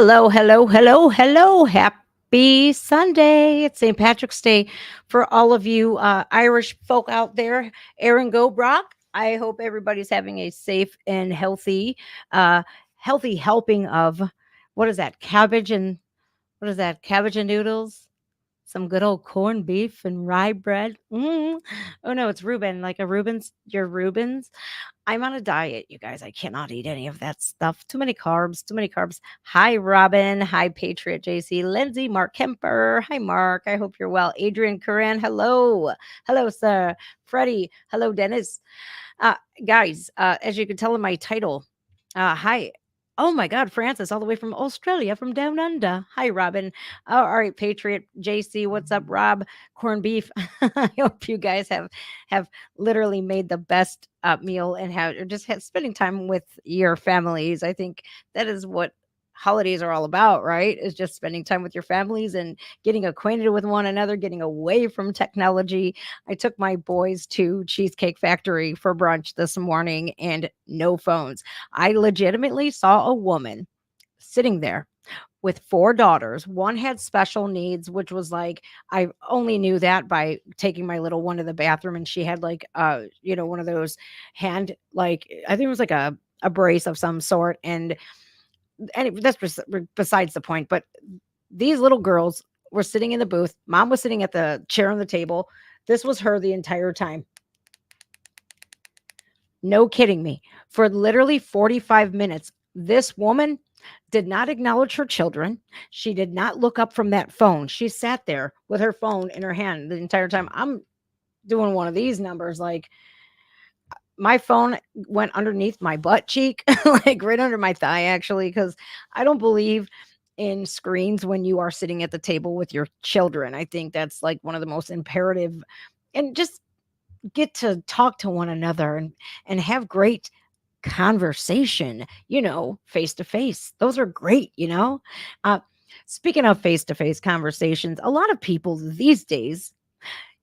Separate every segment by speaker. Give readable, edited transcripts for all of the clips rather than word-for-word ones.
Speaker 1: Hello, hello, hello, hello. Happy Sunday. It's St. Patrick's Day for all of you Irish folk out there. Aaron Go Brock. I hope everybody's having a safe and uh, healthy helping of what is that? Cabbage and what is that? Cabbage and noodles? Some good old corned beef and rye bread. Oh no, it's Reuben, like a Reuben's, your Rubens. I'm on a diet, you guys. I cannot eat any of that stuff. Too many carbs, too many carbs. Hi, Robin. Hi, Patriot JC. Lindsay, Mark Kemper. Hi, Mark. I hope you're well. Adrian Curran. Hello. Hello, sir. Freddie. Hello, Dennis. Uh, guys, as you can tell in my title, hi. Oh my God, Francis, all the way from Australia, from down under. Hi, Robin. Oh, all right, Patriot JC, what's up, Rob? Corned beef. I hope you guys have literally made the best meal and have or just spending time with your families. I think that is what holidays are all about, right? Is just spending time with your families and getting acquainted with one another, getting away from technology. I took my boys to Cheesecake Factory for brunch this morning and no phones. I legitimately saw a woman sitting there with four daughters. One had special needs, which was like I only knew that by taking my little one to the bathroom, and she had like one of those hand, like I think it was like a brace of some sort. And that's besides the point. But these little girls were sitting in the booth. Mom was sitting at the chair on the table. This was her the entire time. No kidding me. For literally 45 minutes, this woman did not acknowledge her children. She did not look up from that phone. She sat there with her phone in her hand the entire time. I'm doing one of these numbers. Like my phone went underneath my butt cheek, like right under my thigh, actually, because I don't believe in screens when you are sitting at the table with your children. I think that's like one of the most imperative and just get to talk to one another and have great conversation, face to face. Those are great, uh speaking of face to face conversations, a lot of people these days,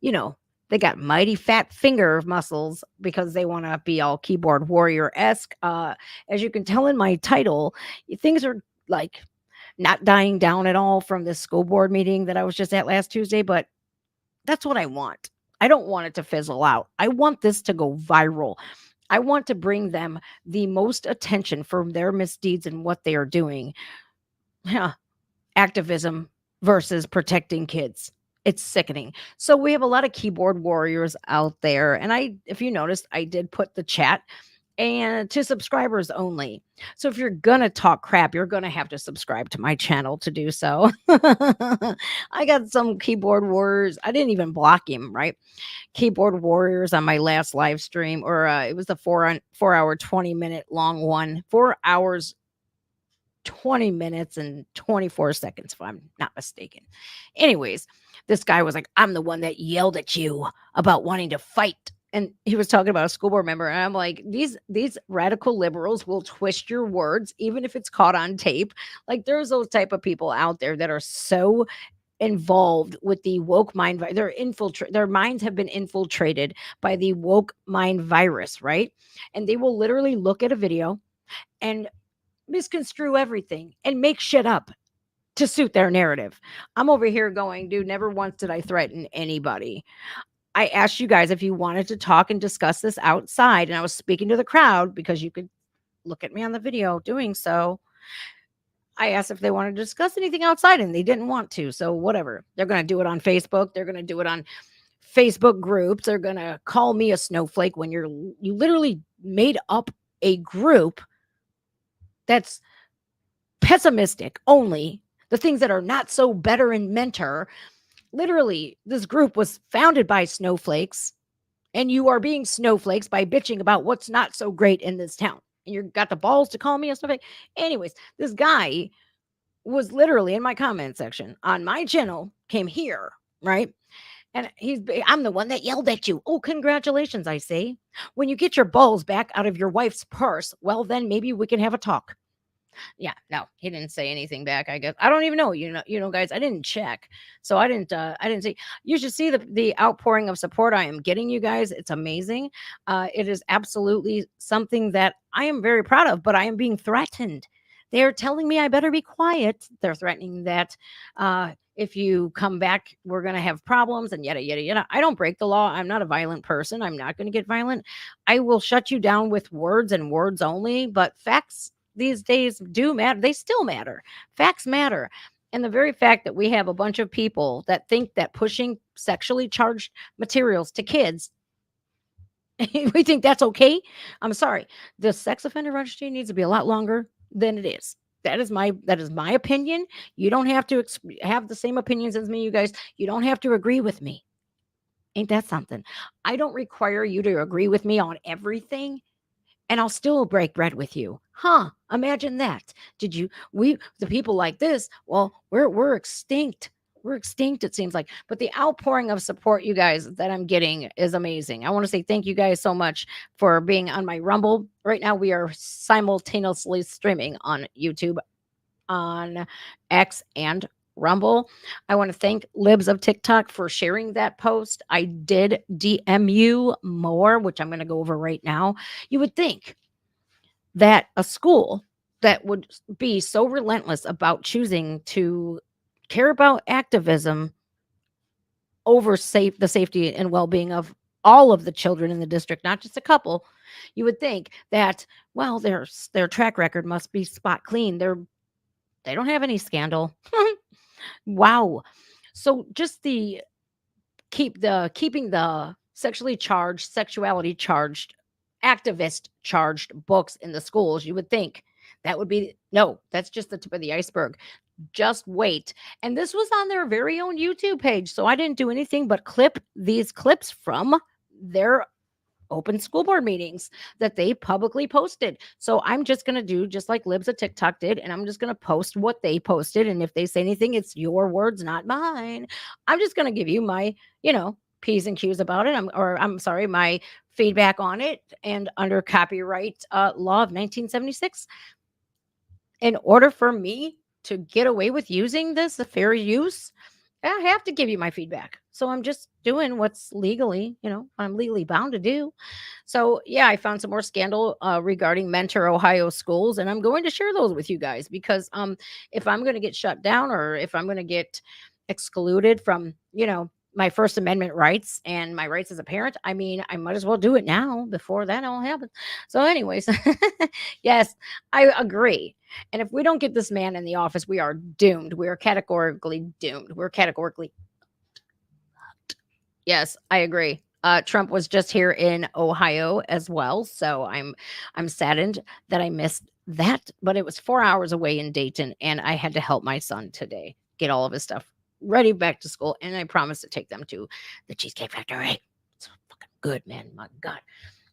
Speaker 1: you know they got mighty fat finger muscles because they want to be all keyboard warrior-esque. As you can tell in my title, things are like not dying down at all from this school board meeting that I was just at last Tuesday, but that's what I want. I don't want it to fizzle out. I want this to go viral. I want to bring them the most attention for their misdeeds and what they are doing. Huh. Activism versus protecting kids. It's sickening. So we have a lot of keyboard warriors out there. And if you noticed, I did put the chat and to subscribers only. So if you're gonna talk crap, you're gonna have to subscribe to my channel to do so. I got some keyboard warriors. I didn't even block him, right? Keyboard warriors on my last live stream, or it was the 4 hour 20-minute long one. 4 hours 20 minutes and 24 seconds, if I'm not mistaken. Anyways, this guy was like, I'm the one that yelled at you about wanting to fight. And he was talking about a school board member. And I'm like, these radical liberals will twist your words, even if it's caught on tape. Like there's those type of people out there that are so involved with the woke mind. Their minds have been infiltrated by the woke mind virus, right? And they will literally look at a video and misconstrue everything and make shit up to suit their narrative. I'm over here going, dude, never once did I threaten anybody. I asked you guys if you wanted to talk and discuss this outside, and I was speaking to the crowd because you could look at me on the video doing so. I asked if they wanted to discuss anything outside, and they didn't want to. So whatever. They're going to do it on Facebook. They're going to do it on Facebook groups. They're going to call me a snowflake when you literally made up a group that's pessimistic only, the things that are not so better and mentor. Literally, this group was founded by snowflakes, and you are being snowflakes by bitching about what's not so great in this town. And you got the balls to call me a snowflake. Anyways, this guy was literally in my comment section on my channel, came here, right? And I'm the one that yelled at you. Oh, congratulations, I say. When you get your balls back out of your wife's purse, well, then maybe we can have a talk. Yeah, no, he didn't say anything back, I guess. I don't even know, guys, I didn't check. So I didn't see. You should see the outpouring of support I am getting, you guys. It's amazing. It is absolutely something that I am very proud of, but I am being threatened. They're telling me I better be quiet. They're threatening that if you come back, we're going to have problems and yada, yada, yada. I don't break the law. I'm not a violent person. I'm not going to get violent. I will shut you down with words and words only. But facts these days do matter. They still matter. Facts matter. And the very fact that we have a bunch of people that think that pushing sexually charged materials to kids, we think that's okay. I'm sorry. The sex offender registry needs to be a lot longer than it is. That is my opinion. You don't have to have the same opinions as me, you guys. You don't have to agree with me. Ain't that something? I don't require you to agree with me on everything, and I'll still break bread with you. Huh? Imagine that. Did you we the people like this, well, we're extinct. We're extinct, it seems like. But the outpouring of support, you guys, that I'm getting is amazing. I want to say thank you guys so much for being on my Rumble. Right now, we are simultaneously streaming on YouTube, on X, and Rumble. I want to thank Libs of TikTok for sharing that post. I did DM you more, which I'm going to go over right now. You would think that a school that would be so relentless about choosing to care about activism over the safety and well-being of all of the children in the district, not just a couple, you would think that, well, their track record must be spot clean. They don't have any scandal. Wow. So just keeping the sexually charged, sexuality charged, activist charged books in the schools, you would think that would be no, that's just the tip of the iceberg. Just wait. And this was on their very own YouTube page. So I didn't do anything but clip these clips from their open school board meetings that they publicly posted. So I'm just going to do just like Libs of TikTok did, and I'm just going to post what they posted. And if they say anything, it's your words, not mine. I'm just going to give you my, P's and Q's about it. I'm sorry, my feedback on it. And under copyright law of 1976, in order for me to get away with using this, the fair use, I have to give you my feedback. So I'm just doing what's legally, I'm legally bound to do. So yeah, I found some more scandal regarding Mentor, Ohio schools, and I'm going to share those with you guys because if I'm going to get shut down or if I'm going to get excluded from, my First Amendment rights and my rights as a parent, I mean, I might as well do it now before that all happens. So, anyways, yes, I agree. And if we don't get this man in the office, we are doomed. We are categorically doomed. We're categorically. Yes, I agree. Trump was just here in Ohio as well, so I'm saddened that I missed that. But it was 4 hours away in Dayton, and I had to help my son today get all of his stuff ready back to school, and I promised to take them to the Cheesecake Factory. It's fucking good, man. My God.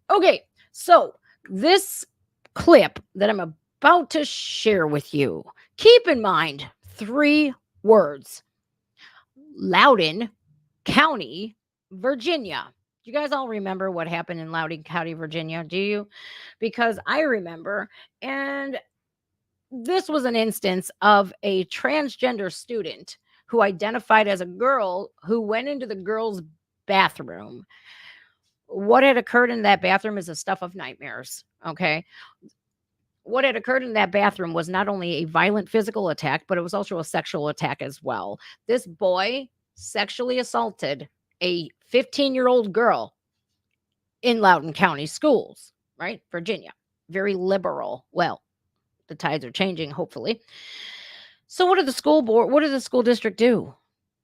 Speaker 1: Okay, so this clip that I'm about to share with you, keep in mind 3 words: Loudoun County, Virginia. You guys all remember what happened in Loudoun County, Virginia? Do you? Because I remember. And this was an instance of a transgender student who identified as a girl who went into the girls' bathroom. What had occurred in that bathroom is the stuff of nightmares. Okay. What had occurred in that bathroom was not only a violent physical attack, but it was also a sexual attack as well. This boy sexually assaulted a 15-year-old girl in Loudoun County schools, right? Virginia. Very liberal. Well, the tides are changing, hopefully. So what did the school district do?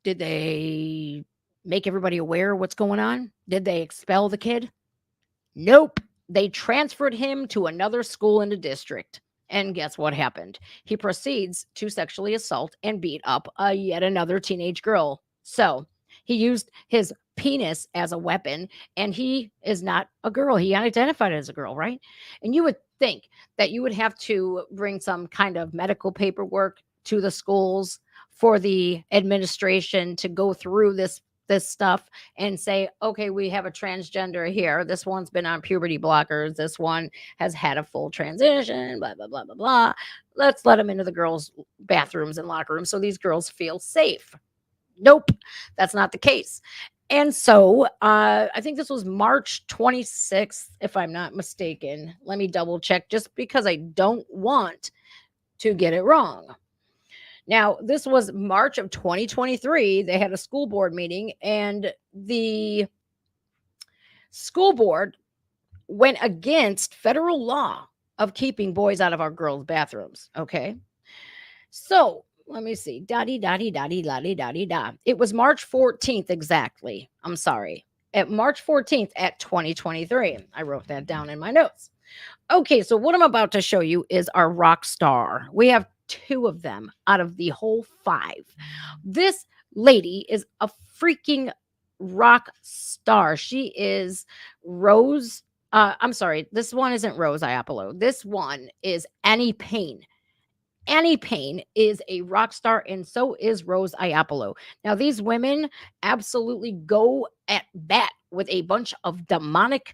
Speaker 1: Did they make everybody aware of what's going on? Did they expel the kid? Nope. They transferred him to another school in the district. And guess what happened? He proceeds to sexually assault and beat up yet another teenage girl. So he used his penis as a weapon, and he is not a girl. He identified as a girl, right? And you would think that you would have to bring some kind of medical paperwork to the schools for the administration to go through this stuff and say, okay, we have a transgender here. This one's been on puberty blockers. This one has had a full transition, blah, blah, blah, blah, blah. Let's let them into the girls' bathrooms and locker rooms so these girls feel safe. Nope, that's not the case. And so I think this was March 26th, if I'm not mistaken. Let me double check just because I don't want to get it wrong. Now, this was March of 2023. They had a school board meeting, and the school board went against federal law of keeping boys out of our girls' bathrooms. Okay. So let me see. Dotty, dotty, dotty, dotty, dotty, da. It was March 14th exactly. I'm sorry. At March 14th at 2023. I wrote that down in my notes. Okay, so what I'm about to show you is our rock star. We have two of them out of the whole five. This lady is a freaking rock star. She is Rose. I'm sorry, this one isn't Rose Iapolo. This one is Annie Payne. Annie Payne is a rock star, and so is Rose Iapolo. Now, these women absolutely go at bat with a bunch of demonic,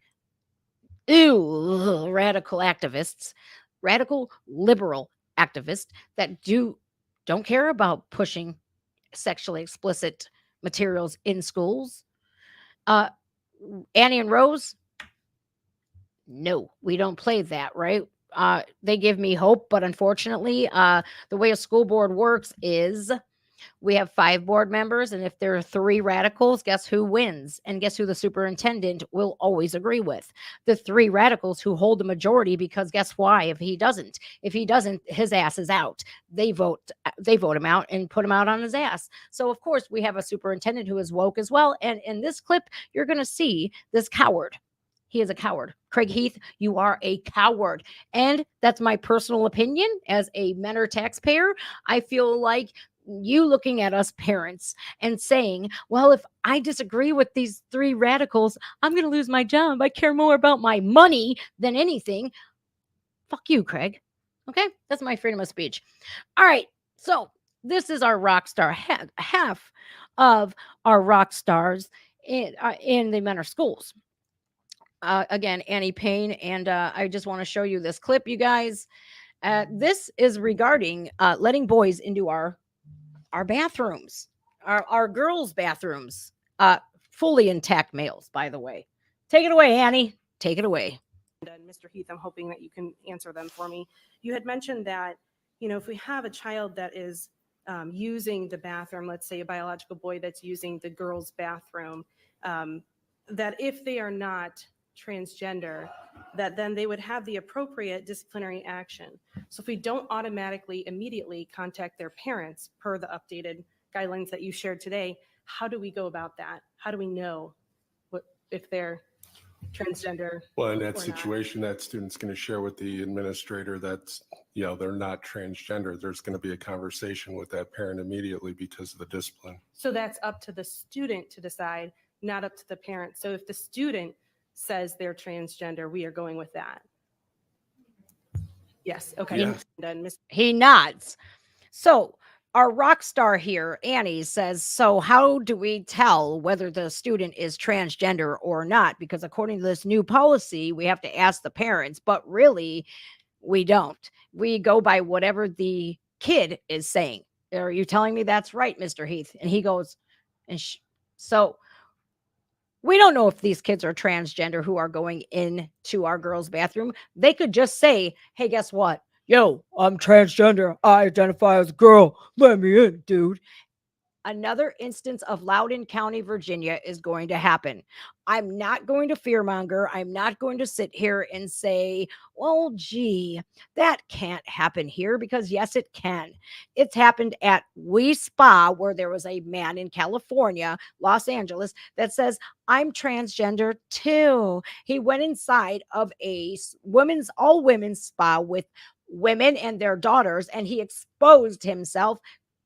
Speaker 1: radical activists, radical liberal activists that don't care about pushing sexually explicit materials in schools. Annie and Rose, no, we don't play that, right? They give me hope, but unfortunately, the way a school board works is we have 5 board members, and if there are 3 radicals, guess who wins? And guess who the superintendent will always agree with? The 3 radicals who hold the majority, because guess why? If he doesn't, his ass is out. They vote him out and put him out on his ass. So of course we have a superintendent who is woke as well. And in this clip, you're going to see this coward. He is a coward. Craig Heath, you are a coward. And that's my personal opinion as a Mentor taxpayer. I feel like you looking at us parents and saying, well, if I disagree with these 3 radicals, I'm going to lose my job. I care more about my money than anything. Fuck you, Craig. Okay? That's my freedom of speech. All right. So this is our rock star. Half of our rock stars in the Mentor schools. Again, Annie Payne. And I just want to show you this clip, you guys. This is regarding letting boys into our bathrooms, our girls' bathrooms, fully intact males, by the way. Take it away, Annie. Take it away.
Speaker 2: And Mr. Heath, I'm hoping that you can answer them for me. You had mentioned that, if we have a child that is using the bathroom, let's say a biological boy that's using the girls' bathroom, that if they are not transgender, that then they would have the appropriate disciplinary action. So if we don't automatically immediately contact their parents per the updated guidelines that you shared today, how do we go about that? How do we know if they're transgender?
Speaker 3: Well, in that situation, that student's going to share with the administrator that's, they're not transgender. There's going to be a conversation with that parent immediately because of the discipline.
Speaker 2: So that's up to the student to decide, not up to the parent. So if the student says they're transgender, we are going with that. Yes. Okay.
Speaker 3: Yes.
Speaker 2: Done.
Speaker 1: He nods. So our rock star here, Annie, says, so how do we tell whether the student is transgender or not? Because according to this new policy, we have to ask the parents, but really we don't. We go by whatever the kid is saying. Are you telling me that's right, Mr. Heath? And he goes, so we don't know if these kids are transgender who are going into our girls' bathroom. They could just say, hey, guess what? Yo, I'm transgender. I identify as a girl. Let me in, dude. Another instance of Loudoun County, Virginia is going to happen. I'm not going to fearmonger. I'm not going to sit here and say, well, gee, that can't happen here, because yes, it can. It's happened at We Spa, where there was a man in California, Los Angeles, that says, I'm transgender too. He went inside of a all women's spa with women and their daughters, and he exposed himself.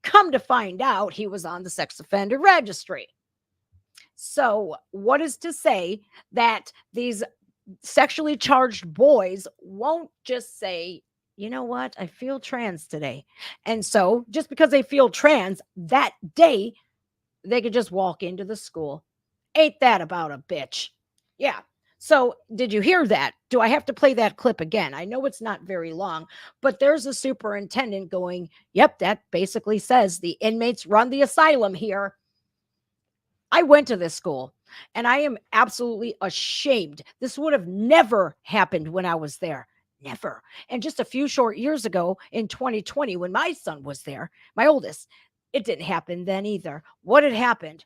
Speaker 1: Come to find out, he was on the sex offender registry. So what is to say that these sexually charged boys won't just say, you know what, I feel trans today. And so just because they feel trans that day, they could just walk into the school. Ain't that about a bitch? Yeah. So did you hear that? Do I have to play that clip again? I know it's not very long, but there's a superintendent going, yep, that basically says the inmates run the asylum here. I went to this school and I am absolutely ashamed. This would have never happened when I was there. Never. And just a few short years ago in 2020, when my son was there, my oldest, it didn't happen then either. What had happened?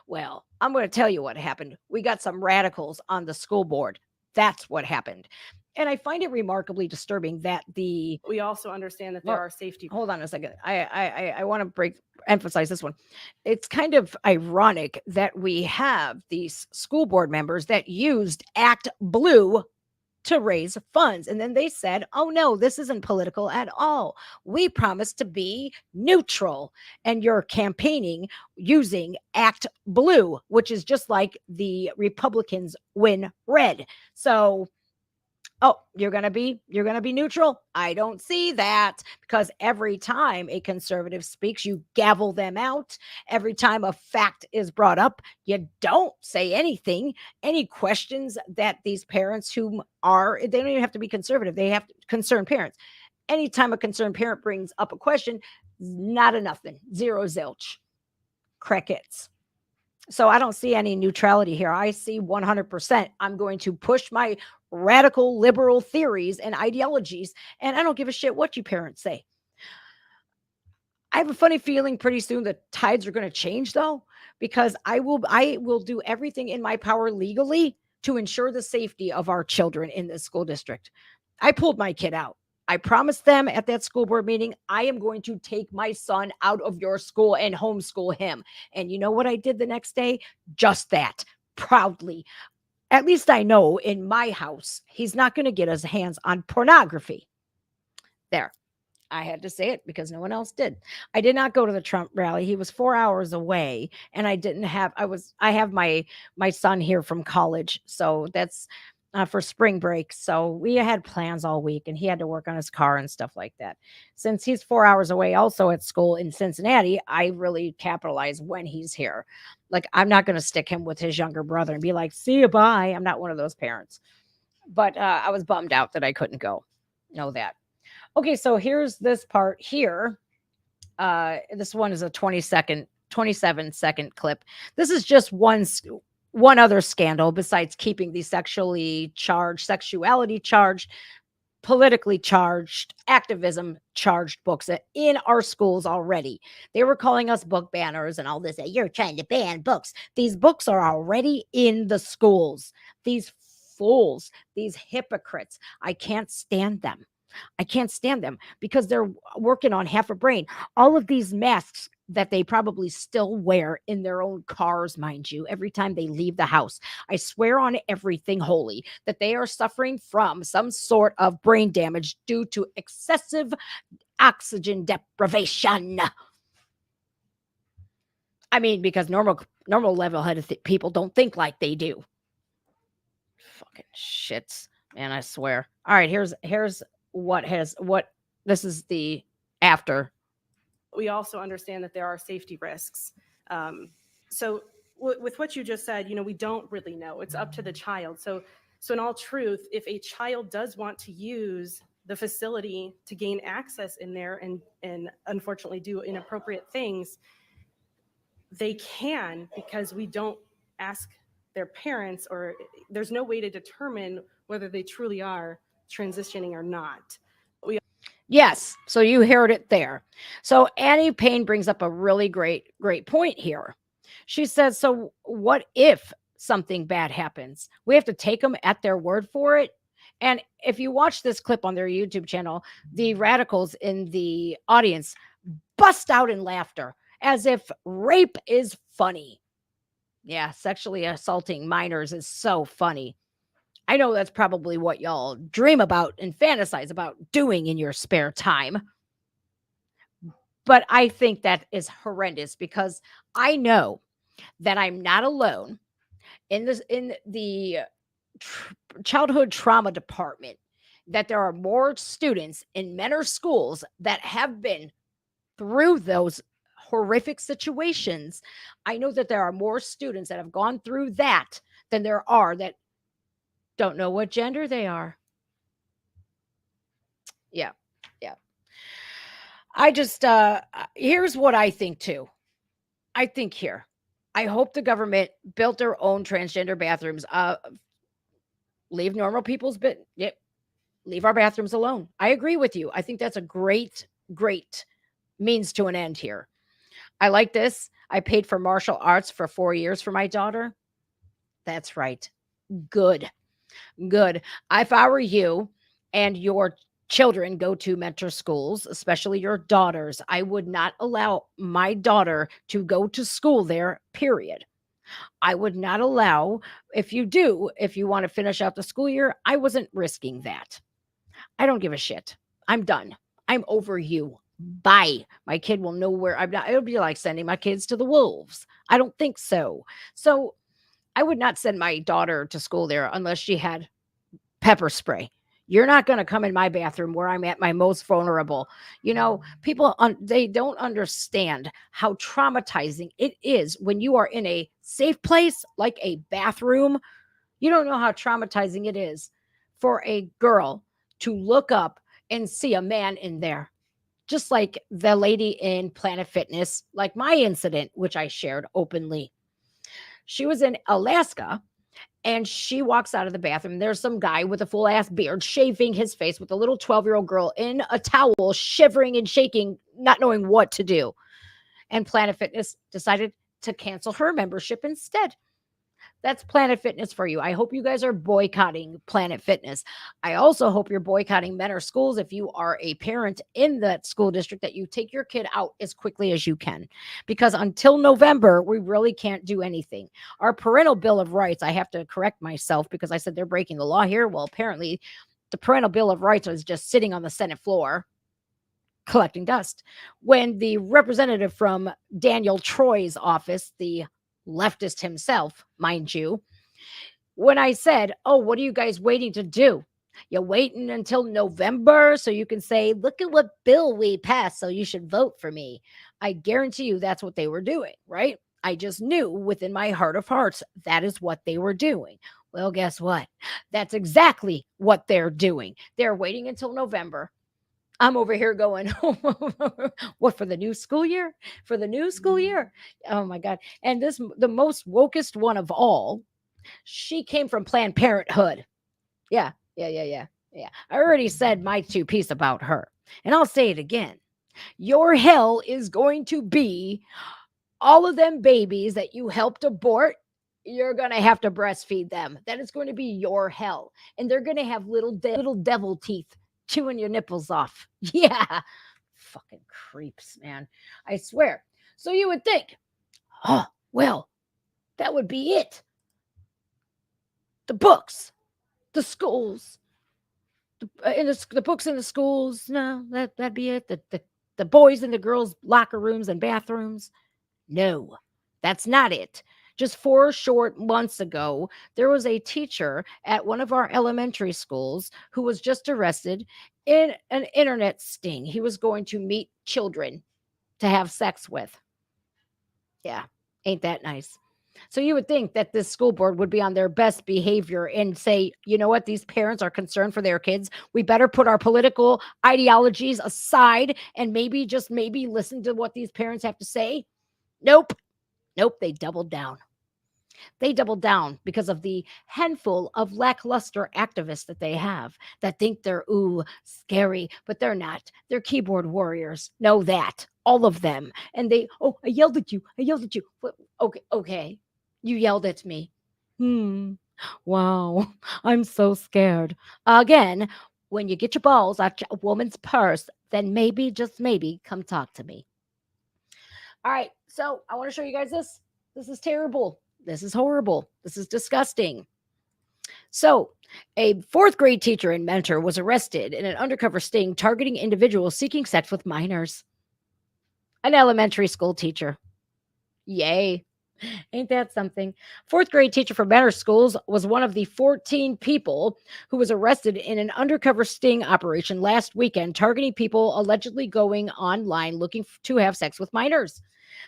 Speaker 1: Well, I'm going to tell you what happened. We got some radicals on the school board. That's what happened. And I find it remarkably disturbing that the
Speaker 2: We also understand that there
Speaker 1: Well,
Speaker 2: are safety.
Speaker 1: hold on a second. I want to emphasize this one. It's kind of ironic that we have these school board members that used Act Blue to raise funds. And then they said, oh no, this isn't political at all. We promise to be neutral. And you're campaigning using Act Blue, which is just like the Republicans win red. So oh, you're going to be neutral? I don't see that, because every time a conservative speaks, you gavel them out. Every time a fact is brought up, you don't say anything. Any questions that these parents who are, they don't even have to be conservative, they have concerned parents. Anytime a concerned parent brings up a question, not a nothing, zero zilch, crickets. So I don't see any neutrality here. I see 100%. I'm going to push my radical liberal theories and ideologies, and I don't give a shit what you parents say. I have a funny feeling pretty soon the tides are going to change, though, because I will do everything in my power legally to ensure the safety of our children in this school district. I pulled my kid out. I promised them at that school board meeting, I am going to take my son out of your school and homeschool him. And you know what I did the next day? Just that, proudly. At least I know in my house, he's not going to get his hands on pornography. There. I had to say it because no one else did. I did not go to the Trump rally. He was 4 hours away, and I have my son here from college. So that's for spring break. So we had plans all week, and he had to work on his car and stuff like that. Since he's 4 hours away also at school in Cincinnati, I really capitalize when he's here. Like, I'm not going to stick him with his younger brother and be like, see you, bye. I'm not one of those parents. But I was bummed out that I couldn't go. Know that. Okay, so here's this part here. This one is a 27-second clip. This is just one other scandal besides keeping the sexuality charged, politically charged, activism charged books in our schools already. They were calling us book banners and all this. You're trying to ban books. These books are already in the schools. These fools, these hypocrites. I can't stand them. I can't stand them because they're working on half a brain. All of these masks that they probably still wear in their own cars, mind you, every time they leave the house. I swear on everything holy that they are suffering from some sort of brain damage due to excessive oxygen deprivation. I mean, because normal level-headed people don't think like they do. Fucking shits, man, I swear. All right, here's this is the after.
Speaker 2: We also understand that there are safety risks. So with what you just said, we don't really know. It's up to the child. So in all truth, if a child does want to use the facility to gain access in there and unfortunately do inappropriate things, they can, because we don't ask their parents, or there's no way to determine whether they truly are transitioning or not.
Speaker 1: Yes, so you heard it there. So Annie Payne brings up a really great point here. She says, so what if something bad happens? We have to take them at their word for it. And if you watch this clip on their YouTube channel, the radicals in the audience bust out in laughter as if rape is funny. Yeah, sexually assaulting minors is so funny. I know that's probably what y'all dream about and fantasize about doing in your spare time. But I think that is horrendous because I know that I'm not alone in the childhood trauma department, that there are more students in Menor schools that have been through those horrific situations. I know that there are more students that have gone through that than there are that don't know what gender they are. Yeah. I just, here's what I think too. I hope the government built their own transgender bathrooms. Leave normal people's leave our bathrooms alone. I agree with you. I think that's a great, great means to an end here. I like this. I paid for martial arts for 4 years for my daughter. That's right. Good, good. If I were you and your children go to mentor schools, especially your daughters, I would not allow my daughter to go to school there, period. I would not allow, if you want to finish out the school year, I wasn't risking that. I don't give a shit. I'm done. I'm over you. Bye. My kid will know where I'm not. It'll be like sending my kids to the wolves. I don't think so. So I would not send my daughter to school there unless she had pepper spray. You're not going to come in my bathroom where I'm at my most vulnerable. People, they don't understand how traumatizing it is when you are in a safe place like a bathroom. You don't know how traumatizing it is for a girl to look up and see a man in there. Just like the lady in Planet Fitness, like my incident, which I shared openly. She was in Alaska and she walks out of the bathroom. There's some guy with a full ass beard shaving his face with a little 12-year-old girl in a towel, shivering and shaking, not knowing what to do. And Planet Fitness decided to cancel her membership instead. That's Planet Fitness for you. I hope you guys are boycotting Planet Fitness. I also hope you're boycotting Mentor schools. If you are a parent in that school district, that you take your kid out as quickly as you can, because until November, we really can't do anything. Our parental bill of rights, I have to correct myself because I said they're breaking the law here. Well, apparently the parental bill of rights was just sitting on the Senate floor collecting dust when the representative from Daniel Troy's office, the leftist himself, mind you, when I said, oh, what are you guys waiting to do? You're waiting until November so you can say, look at what bill we passed, so you should vote for me. I guarantee you that's what they were doing, right? I just knew within my heart of hearts that is what they were doing. Well, guess what? That's exactly what they're doing. They're waiting until November. I'm over here going, what, for the new school year? For the new school year? Oh my God. And the most wokest one of all, she came from Planned Parenthood. Yeah. I already said my two piece about her. And I'll say it again. Your hell is going to be all of them babies that you helped abort. You're going to have to breastfeed them. That is going to be your hell. And they're going to have little devil teeth chewing your nipples off. Yeah. Fucking creeps, man. I swear. So you would think, oh, well, that would be it. The books, the schools, the books in the schools. No, that'd be it. The boys in the girls' locker rooms and bathrooms. No, that's not it. Just 4 short months ago, there was a teacher at one of our elementary schools who was just arrested in an internet sting. He was going to meet children to have sex with. Yeah, ain't that nice? So you would think that this school board would be on their best behavior and say, you know what, these parents are concerned for their kids. We better put our political ideologies aside and maybe, just maybe, listen to what these parents have to say. Nope, they doubled down. They doubled down because of the handful of lackluster activists that they have that think they're, scary, but they're not. They're keyboard warriors. Know that. All of them. And they, I yelled at you. Okay. You yelled at me. Wow. I'm so scared. Again, when you get your balls out a woman's purse, then maybe, just maybe, come talk to me. All right. So I want to show you guys this. This is terrible. This is horrible. This is disgusting. So, a 4th grade teacher and mentor was arrested in an undercover sting targeting individuals seeking sex with minors. An elementary school teacher. Yay. Ain't that something? 4th grade teacher for mentor schools was one of the 14 people who was arrested in an undercover sting operation last weekend targeting people allegedly going online looking to have sex with minors.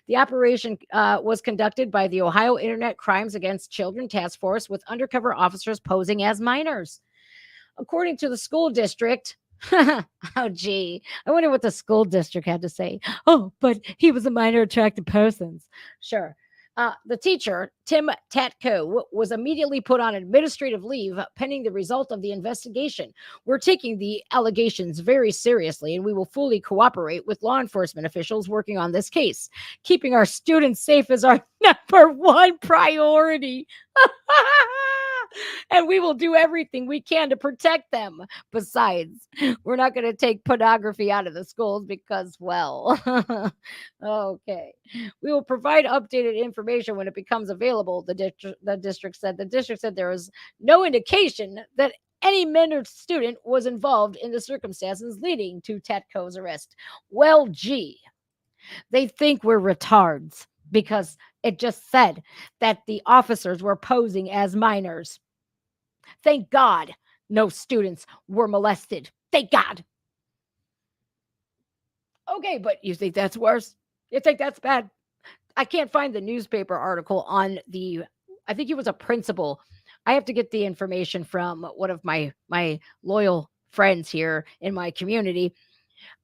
Speaker 1: The operation was conducted by the Ohio Internet Crimes Against Children Task Force with undercover officers posing as minors. According to the school district, oh, gee, I wonder what the school district had to say. Oh, but he was a minor attracted person. Sure. The teacher, Tim Tatko, was immediately put on administrative leave pending the result of the investigation. We're taking the allegations very seriously, and we will fully cooperate with law enforcement officials working on this case. Keeping our students safe is our number one priority. And we will do everything we can to protect them. Besides, we're not going to take pornography out of the schools because, well, okay. We will provide updated information when it becomes available, the district said. The district said there was no indication that any minor student was involved in the circumstances leading to Tatko's arrest. Well, gee, they think we're retards because it just said that the officers were posing as minors. Thank God no students were molested. Thank God. Okay, but you think that's worse? You think that's bad? I can't find the newspaper article on I think he was a principal. I have to get the information from one of my loyal friends here in my community.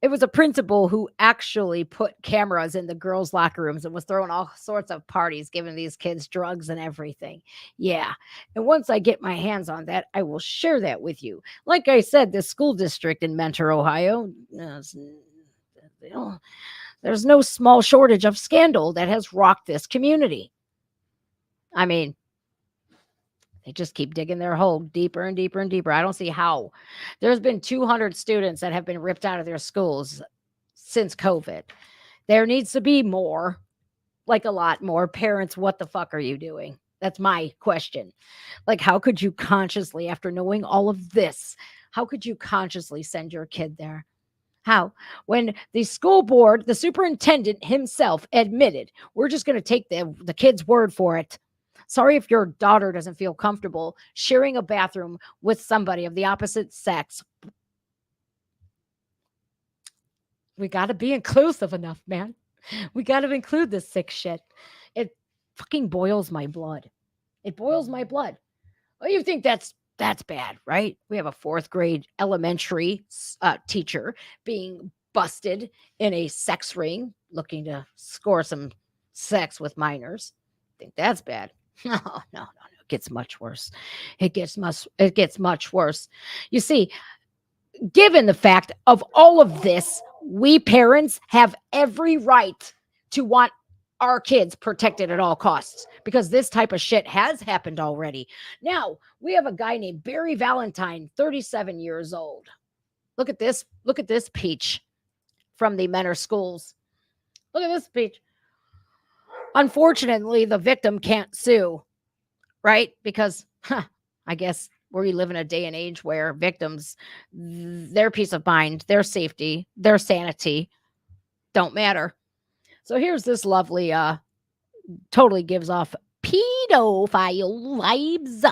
Speaker 1: It was a principal who actually put cameras in the girls' locker rooms and was throwing all sorts of parties, giving these kids drugs and everything. Yeah. And once I get my hands on that, I will share that with you. Like I said, the school district in Mentor, Ohio, there's no small shortage of scandal that has rocked this community. I mean, they just keep digging their hole deeper and deeper and deeper. I don't see how. There's been 200 students that have been ripped out of their schools since COVID. There needs to be more, like a lot more. Parents, what the fuck are you doing? That's my question. Like, how could you consciously, after knowing all of this, how could you consciously send your kid there? How? When the school board, the superintendent himself admitted, we're just going to take the kid's word for it. Sorry if your daughter doesn't feel comfortable sharing a bathroom with somebody of the opposite sex. We got to be inclusive enough, man. We got to include this sick shit. It fucking boils my blood. It boils my blood. Oh, you think that's bad, right? We have a 4th grade elementary teacher being busted in a sex ring, looking to score some sex with minors. Think that's bad? No. It gets much worse. It gets much worse. You see, given the fact of all of this, we parents have every right to want our kids protected at all costs because this type of shit has happened already. Now, we have a guy named Barry Valentine, 37 years old. Look at this peach from the Mentor schools. Look at this peach. Unfortunately, the victim can't sue, right? Because, I guess we live in a day and age where victims, their peace of mind, their safety, their sanity don't matter. So here's this lovely, totally gives off pedophile vibes.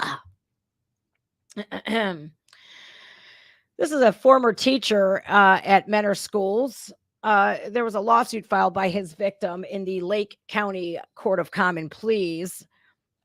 Speaker 1: This is a former teacher at Mentor schools. There was a lawsuit filed by his victim in the Lake County Court of Common Pleas.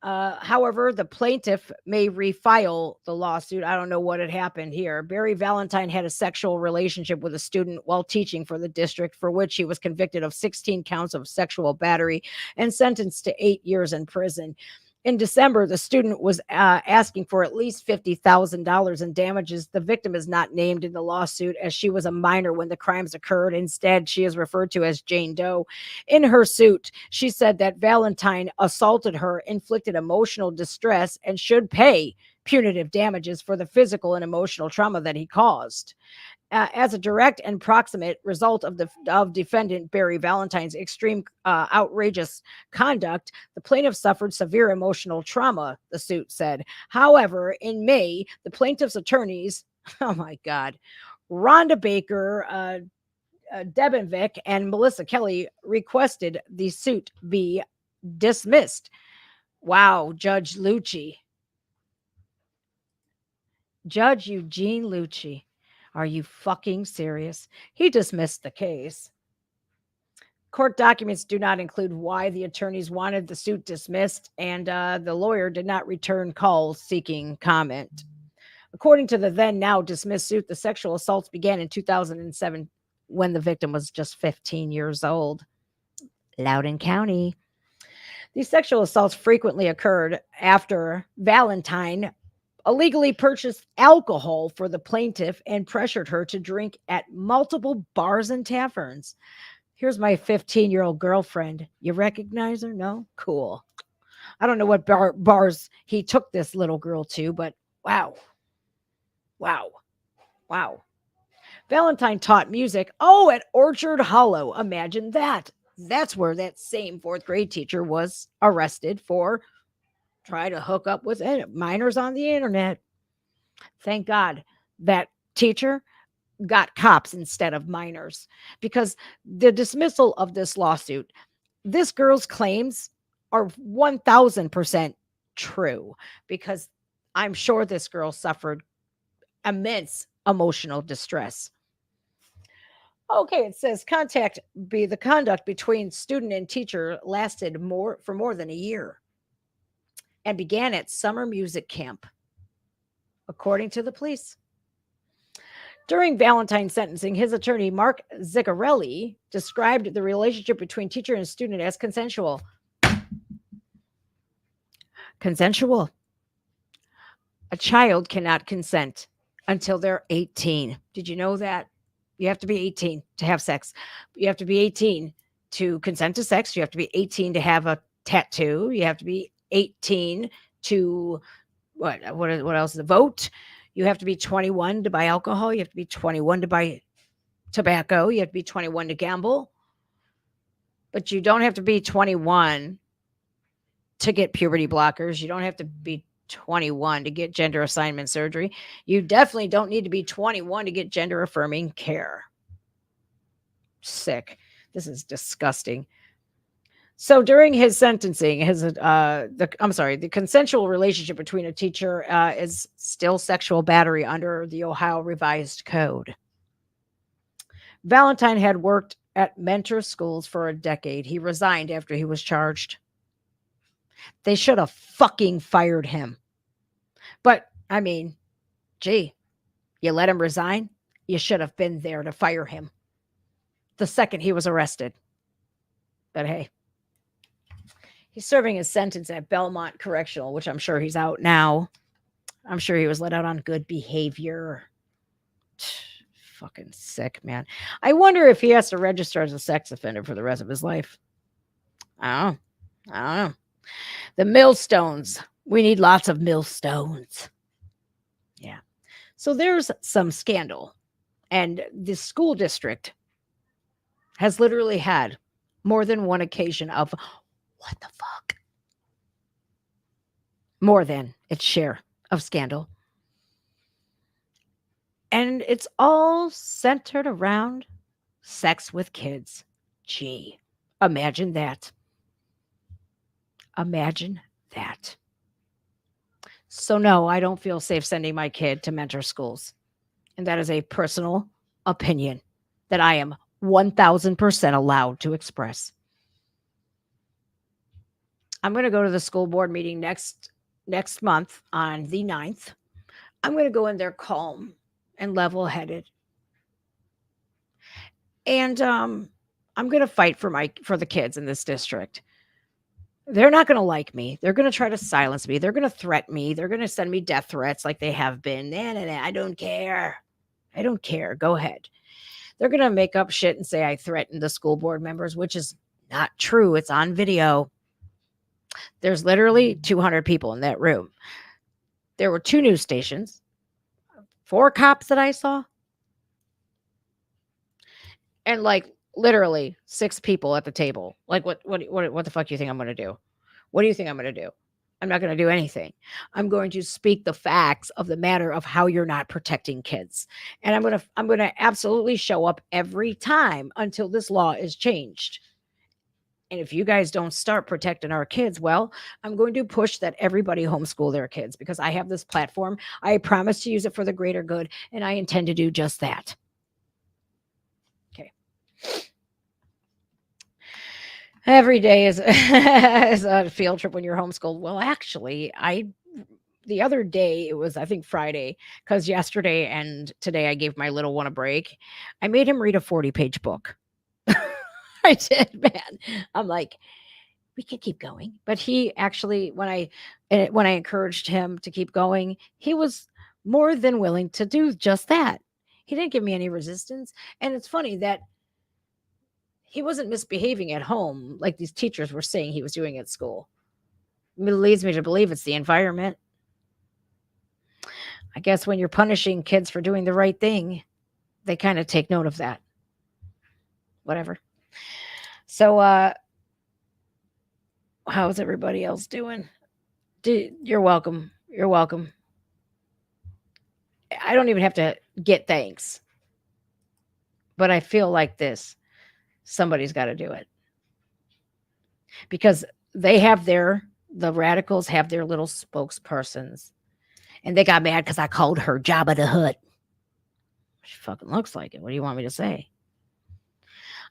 Speaker 1: However, the plaintiff may refile the lawsuit. I don't know what had happened here. Barry Valentine had a sexual relationship with a student while teaching for the district, for which he was convicted of 16 counts of sexual battery and sentenced to 8 years in prison. In December, the student was asking for at least $50,000 in damages. The victim is not named in the lawsuit as she was a minor when the crimes occurred. Instead, she is referred to as Jane Doe. In her suit, she said that Valentine assaulted her, inflicted emotional distress, and should pay punitive damages for the physical and emotional trauma that he caused. As a direct and proximate result of defendant Barry Valentine's extreme outrageous conduct, the plaintiff suffered severe emotional trauma, the suit said. However, in May, the plaintiff's attorneys, oh my God, Rhonda Baker, Debenvik, and Melissa Kelly requested the suit be dismissed. Wow, Judge Lucci. Judge Eugene Lucci. Are you fucking serious? He dismissed the case. Court documents do not include why the attorneys wanted the suit dismissed, and the lawyer did not return calls seeking comment. According to the then now dismissed suit, the sexual assaults began in 2007 when the victim was just 15 years old. Loudoun County. These sexual assaults frequently occurred after Valentine illegally purchased alcohol for the plaintiff and pressured her to drink at multiple bars and taverns. Here's my 15-year-old girlfriend. You recognize her? No? Cool. I don't know what bars he took this little girl to, but wow. Wow. Wow. Valentine taught music. Oh, at Orchard Hollow. Imagine that. That's where that same fourth grade teacher was arrested for trying to hook up with minors on the internet. Thank God that teacher got cops instead of minors, because the dismissal of this lawsuit, this girl's claims are 1000% true, because I'm sure this girl suffered immense emotional distress. Okay, it says the conduct between student and teacher lasted for more than a year and began at summer music camp, according to the police. During Valentine's sentencing, his attorney, Mark Ziccarelli, described the relationship between teacher and student as consensual. Consensual. A child cannot consent until they're 18. Did you know that? You have to be 18 to have sex. You have to be 18 to consent to sex. You have to be 18 to have a tattoo. You have to be 18 to what else? To vote. You have to be 21 to buy alcohol. You have to be 21 to buy tobacco. You have to be 21 to gamble. But you don't have to be 21 to get puberty blockers. You don't have to be 21 to get gender assignment surgery. You definitely don't need to be 21 to get gender affirming care. Sick. This is disgusting. So during his sentencing, the consensual relationship between a teacher is still sexual battery under the Ohio Revised Code. Valentine had worked at mentor schools for a decade. He resigned after he was charged. They should have fucking fired him. But, I mean, gee, you let him resign? You should have been there to fire him the second he was arrested. But hey, he's serving his sentence at Belmont Correctional, which I'm sure he's out now. I'm sure he was let out on good behavior. Fucking sick, man. I wonder if he has to register as a sex offender for the rest of his life. I don't know. The millstones. We need lots of millstones. Yeah. So there's some scandal. And the school district has literally had more than one occasion of what the fuck? More than its share of scandal. And it's all centered around sex with kids. Gee, imagine that. Imagine that. So no, I don't feel safe sending my kid to mentor schools. And that is a personal opinion that I am 1000% allowed to express. I'm going to go to the school board meeting next month on the 9th. I'm going to go in there calm and level-headed. And I'm going to fight for the kids in this district. They're not going to like me. They're going to try to silence me. They're going to threaten me. They're going to send me death threats like they have been. Nah. I don't care. I don't care. Go ahead. They're going to make up shit and say I threatened the school board members, which is not true. It's on video. There's literally 200 people in that room. There were 2 news stations, 4 cops that I saw, and like literally 6 people at the table. Like what the fuck do you think I'm going to do? What do you think I'm going to do? I'm not going to do anything. I'm going to speak the facts of the matter of how you're not protecting kids. And I'm going to absolutely show up every time until this law is changed. And if you guys don't start protecting our kids, well, I'm going to push that everybody homeschool their kids, because I have this platform. I promise to use it for the greater good, and I intend to do just that. Okay. Every day is a field trip when you're homeschooled. Well, actually, the other day, it was, I think, Friday, because yesterday and today I gave my little one a break. I made him read a 40-page book. I did, man. I'm like, we could keep going. But he actually, when I encouraged him to keep going, he was more than willing to do just that. He didn't give me any resistance. And it's funny that he wasn't misbehaving at home like these teachers were saying he was doing at school. It leads me to believe it's the environment. I guess when you're punishing kids for doing the right thing, they kind of take note of that. Whatever. So, how's everybody else doing? You're welcome. You're welcome. I don't even have to get thanks. But I feel like this. Somebody's got to do it. Because the radicals have their little spokespersons. And they got mad because I called her Jabba the Hutt. She fucking looks like it. What do you want me to say?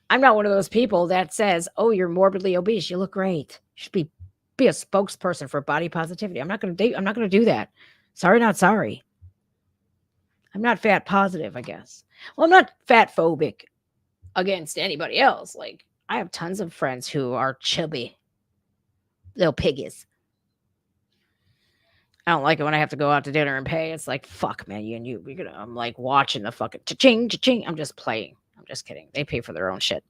Speaker 1: I'm not one of those people that says, oh, you're morbidly obese. You look great. You should be a spokesperson for body positivity. I'm not going to do that. Sorry, not sorry. I'm not fat positive, I guess. Well, I'm not fat phobic against anybody else. Like, I have tons of friends who are chubby little piggies. I don't like it when I have to go out to dinner and pay. It's like, fuck, man, I'm like watching the fucking cha-ching, cha-ching. I'm just playing. I'm just kidding. They pay for their own shit.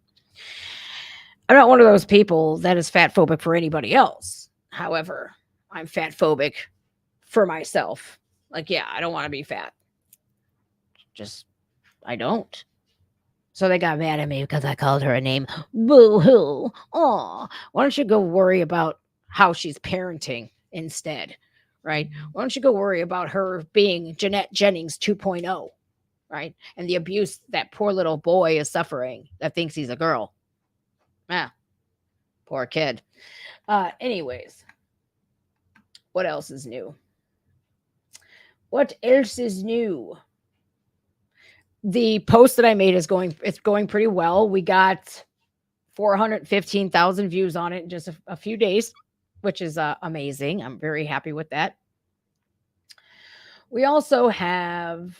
Speaker 1: I'm not one of those people that is fat phobic for anybody else. However, I'm fat phobic for myself. Like, yeah, I don't want to be fat. I don't. So they got mad at me because I called her a name. Boo-hoo. Aw. Why don't you go worry about how she's parenting instead? Right? Why don't you go worry about her being Jazz Jennings 2.0, right? And the abuse that poor little boy is suffering that thinks he's a girl. Ah, poor kid. Anyways, what else is new? What else is new? The post that I made it's going pretty well. We got 415,000 views on it in just a few days, which is amazing. I'm very happy with that. We also have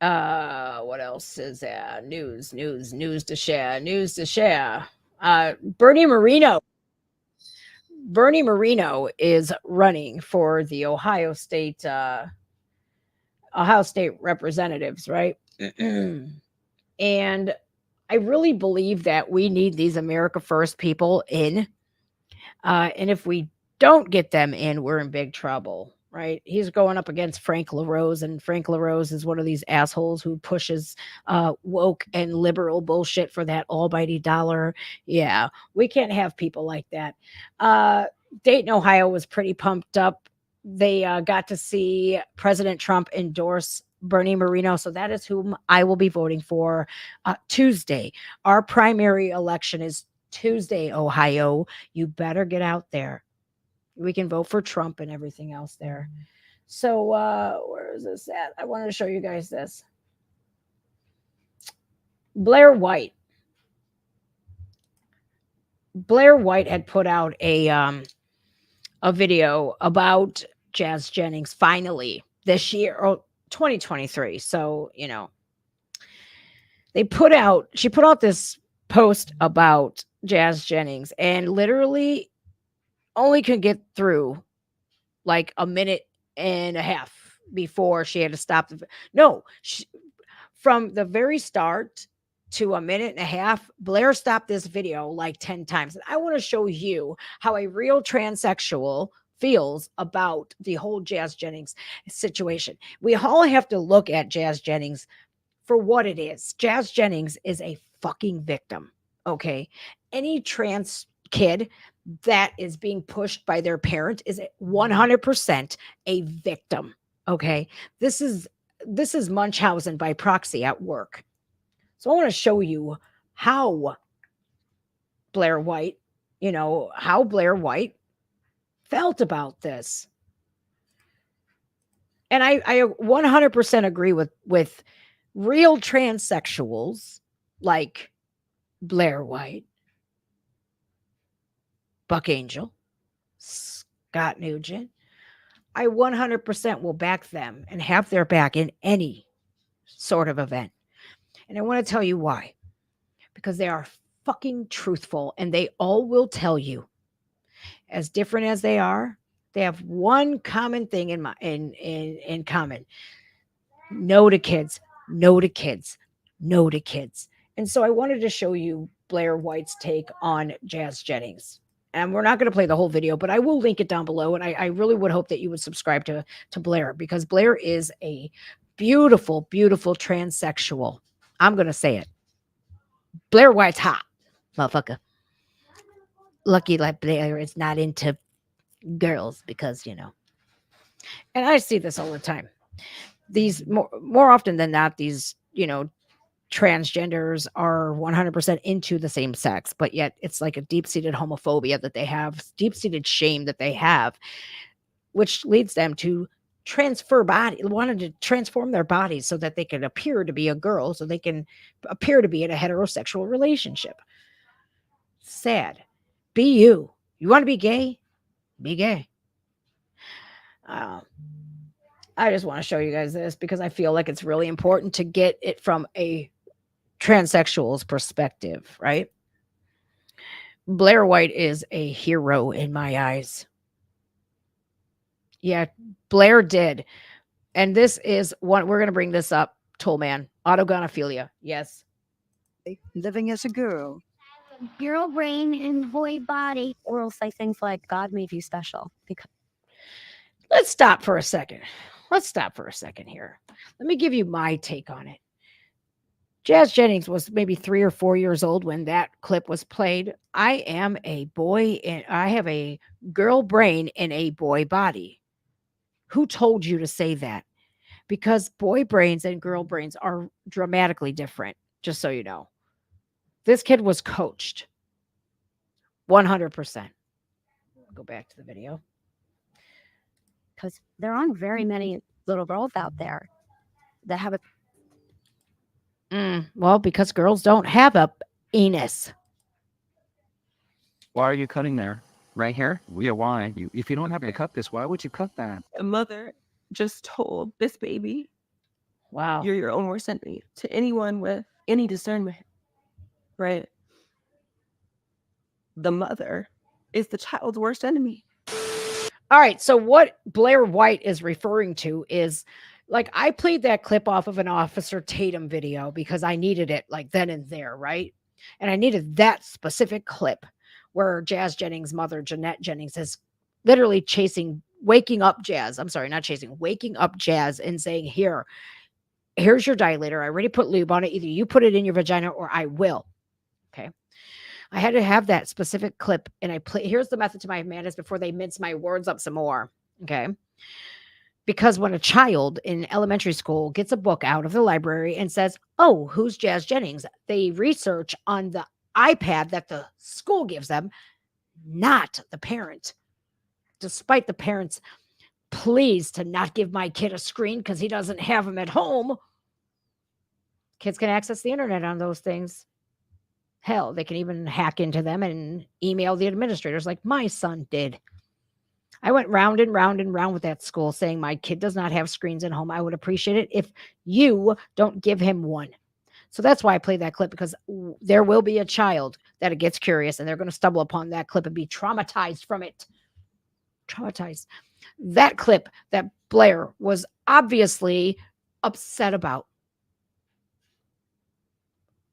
Speaker 1: what else is there? News to share. Bernie Marino is running for the Ohio State representatives, right? And I really believe that we need these America First people in. And if we don't get them in, we're in big trouble, right? He's going up against Frank LaRose, and Frank LaRose is one of these assholes who pushes woke and liberal bullshit for that almighty dollar. Yeah, we can't have people like that. Dayton, Ohio was pretty pumped up. They got to see President Trump endorse Bernie Marino. So that is whom I will be voting for Tuesday. Our primary election is Tuesday, Ohio. You better get out there. We can vote for Trump and everything else there. So where is this at? I wanted to show you guys this. Blaire White. Blaire White had put out a video about Jazz Jennings finally this year, or 2023. So, she put out this post about Jazz Jennings and literally only could get through like a minute and a half before she had to stop. From the very start to a minute and a half, Blaire stopped this video like 10 times. And I want to show you how a real transsexual feels about the whole Jazz Jennings situation. We all have to look at Jazz Jennings for what it is. Jazz Jennings is a fucking victim. Okay. Any trans kid that is being pushed by their parent is 100% a victim. Okay. This is Munchausen by proxy at work. So I want to show you how Blaire White felt about this. And I 100% agree with real transsexuals like Blaire White, Buck Angel, Scott Nugent. I 100% will back them and have their back in any sort of event. And I want to tell you why. Because they are fucking truthful, and they all will tell you, as different as they are, they have one common thing in common. No to kids, no to kids, no to kids. And so I wanted to show you Blaire White's take on Jazz Jennings. And we're not going to play the whole video, but I will link it down below. And I really would hope that you would subscribe to Blaire, because Blaire is a beautiful, beautiful transsexual. I'm going to say it. Blaire White's hot, motherfucker. Lucky like Blaire is not into girls, because, you know. And I see this all the time. These more often than not, these, you know, transgenders are 100% into the same sex, but yet it's like a deep-seated homophobia that they have, deep-seated shame that they have, which leads them to wanted to transform their bodies so that they can appear to be a girl, so they can appear to be in a heterosexual relationship. Sad. Be you. You want to be gay? Be gay. I just want to show you guys this because I feel like it's really important to get it from a transsexual's perspective, right? Blaire White is a hero in my eyes. Yeah, Blaire did. And this is what we're going to bring this up, Tollman. Autogonophilia. Yes.
Speaker 4: Living as a girl.
Speaker 5: Girl brain and boy body.
Speaker 4: Or will say things like, God made you special. Because
Speaker 1: Let's stop for a second. Let's stop for a second here. Let me give you my take on it. Jazz Jennings was maybe 3 or 4 years old when that clip was played. I am a boy and I have a girl brain in a boy body. Who told you to say that? Because boy brains and girl brains are dramatically different, just so you know. This kid was coached 100%. Go back to the video.
Speaker 4: because there aren't very many little girls out there that have a
Speaker 1: Well, because girls don't have a anus.
Speaker 6: Why are you cutting there? Right here? Yeah, why? If you don't have to cut this, why would you cut that?
Speaker 7: A mother just told this baby,
Speaker 1: Wow.
Speaker 7: you're your own worst enemy. To anyone with any discernment, right? The mother is the child's worst enemy.
Speaker 1: All right. So what Blaire White is referring to is, like, I played that clip off of an Officer Tatum video because I needed it like then and there, right? And I needed that specific clip where Jazz Jennings' mother, Jeanette Jennings, is literally waking up Jazz and saying, here's your dilator. I already put lube on it. Either you put it in your vagina or I will. Okay. I had to have that specific clip, and here's the method to my madness before they mince my words up some more. Okay. Because when a child in elementary school gets a book out of the library and says, oh, who's Jazz Jennings? They research on the iPad that the school gives them, not the parent. Despite the parents' pleas to not give my kid a screen because he doesn't have them at home, kids can access the internet on those things. Hell, they can even hack into them and email the administrators like my son did. I went round and round and round with that school saying my kid does not have screens at home. I would appreciate it if you don't give him one. So that's why I played that clip, because there will be a child that gets curious and they're going to stumble upon that clip and be traumatized from it. Traumatized. That clip that Blaire was obviously upset about.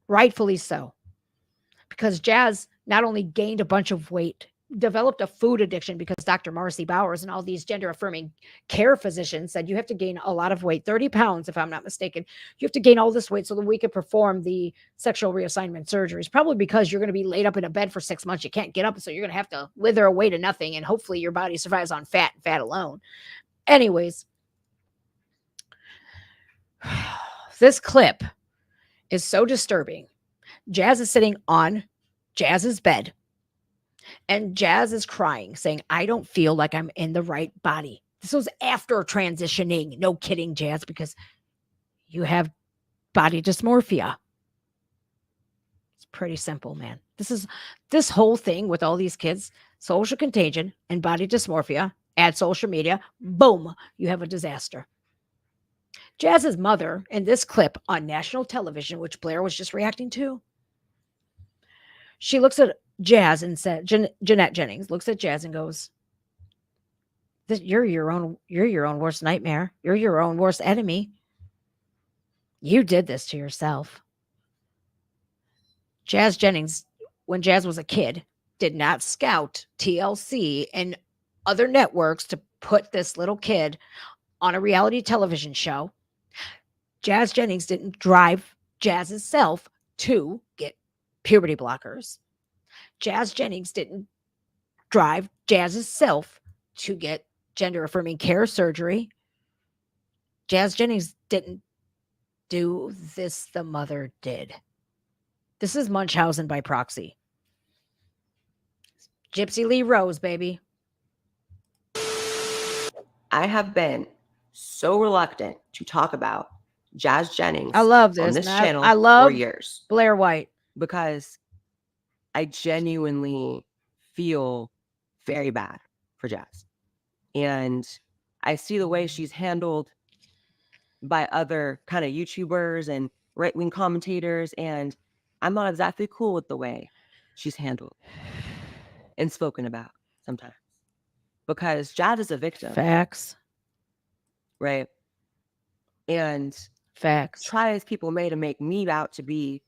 Speaker 1: Rightfully so. Because Jazz not only gained a bunch of weight, developed a food addiction because Dr. Marcy Bowers and all these gender affirming care physicians said you have to gain a lot of weight, 30 pounds, if I'm not mistaken. You have to gain all this weight so that we can perform the sexual reassignment surgeries, probably because you're going to be laid up in a bed for 6 months. You can't get up. So you're going to have to wither away to nothing. And hopefully your body survives on fat and fat alone. Anyways, this clip is so disturbing. Jazz is sitting on Jazz's bed. And Jazz is crying, saying, I don't feel like I'm in the right body. This was after transitioning. No kidding, Jazz, because you have body dysmorphia. It's pretty simple, man. This whole thing with all these kids, social contagion and body dysmorphia, add social media, boom, you have a disaster. Jazz's mother in this clip on national television, which Blaire was just reacting to, She looks at Jazz and said, Jeanette Jennings looks at Jazz and goes, you're your own worst nightmare. You're your own worst enemy. You did this to yourself. Jazz Jennings, when Jazz was a kid, did not scout TLC and other networks to put this little kid on a reality television show. Jazz Jennings didn't drive Jazz's self to get puberty blockers. Jazz Jennings didn't drive Jazz's self to get gender affirming care surgery. Jazz Jennings didn't do this. The mother did. This is Munchausen by proxy. Gypsy Lee Rose, baby.
Speaker 7: I have been so reluctant to talk about Jazz Jennings
Speaker 1: I love this.
Speaker 7: on this
Speaker 1: and
Speaker 7: channel
Speaker 1: I love
Speaker 7: for years
Speaker 1: Blaire White.
Speaker 7: because I genuinely feel very bad for Jazz. And I see the way she's handled by other kind of YouTubers and right-wing commentators, and I'm not exactly cool with the way she's handled and spoken about sometimes. Because Jazz is a victim,
Speaker 1: Facts.
Speaker 7: right? And
Speaker 1: Facts.
Speaker 7: try as people may to make me out to be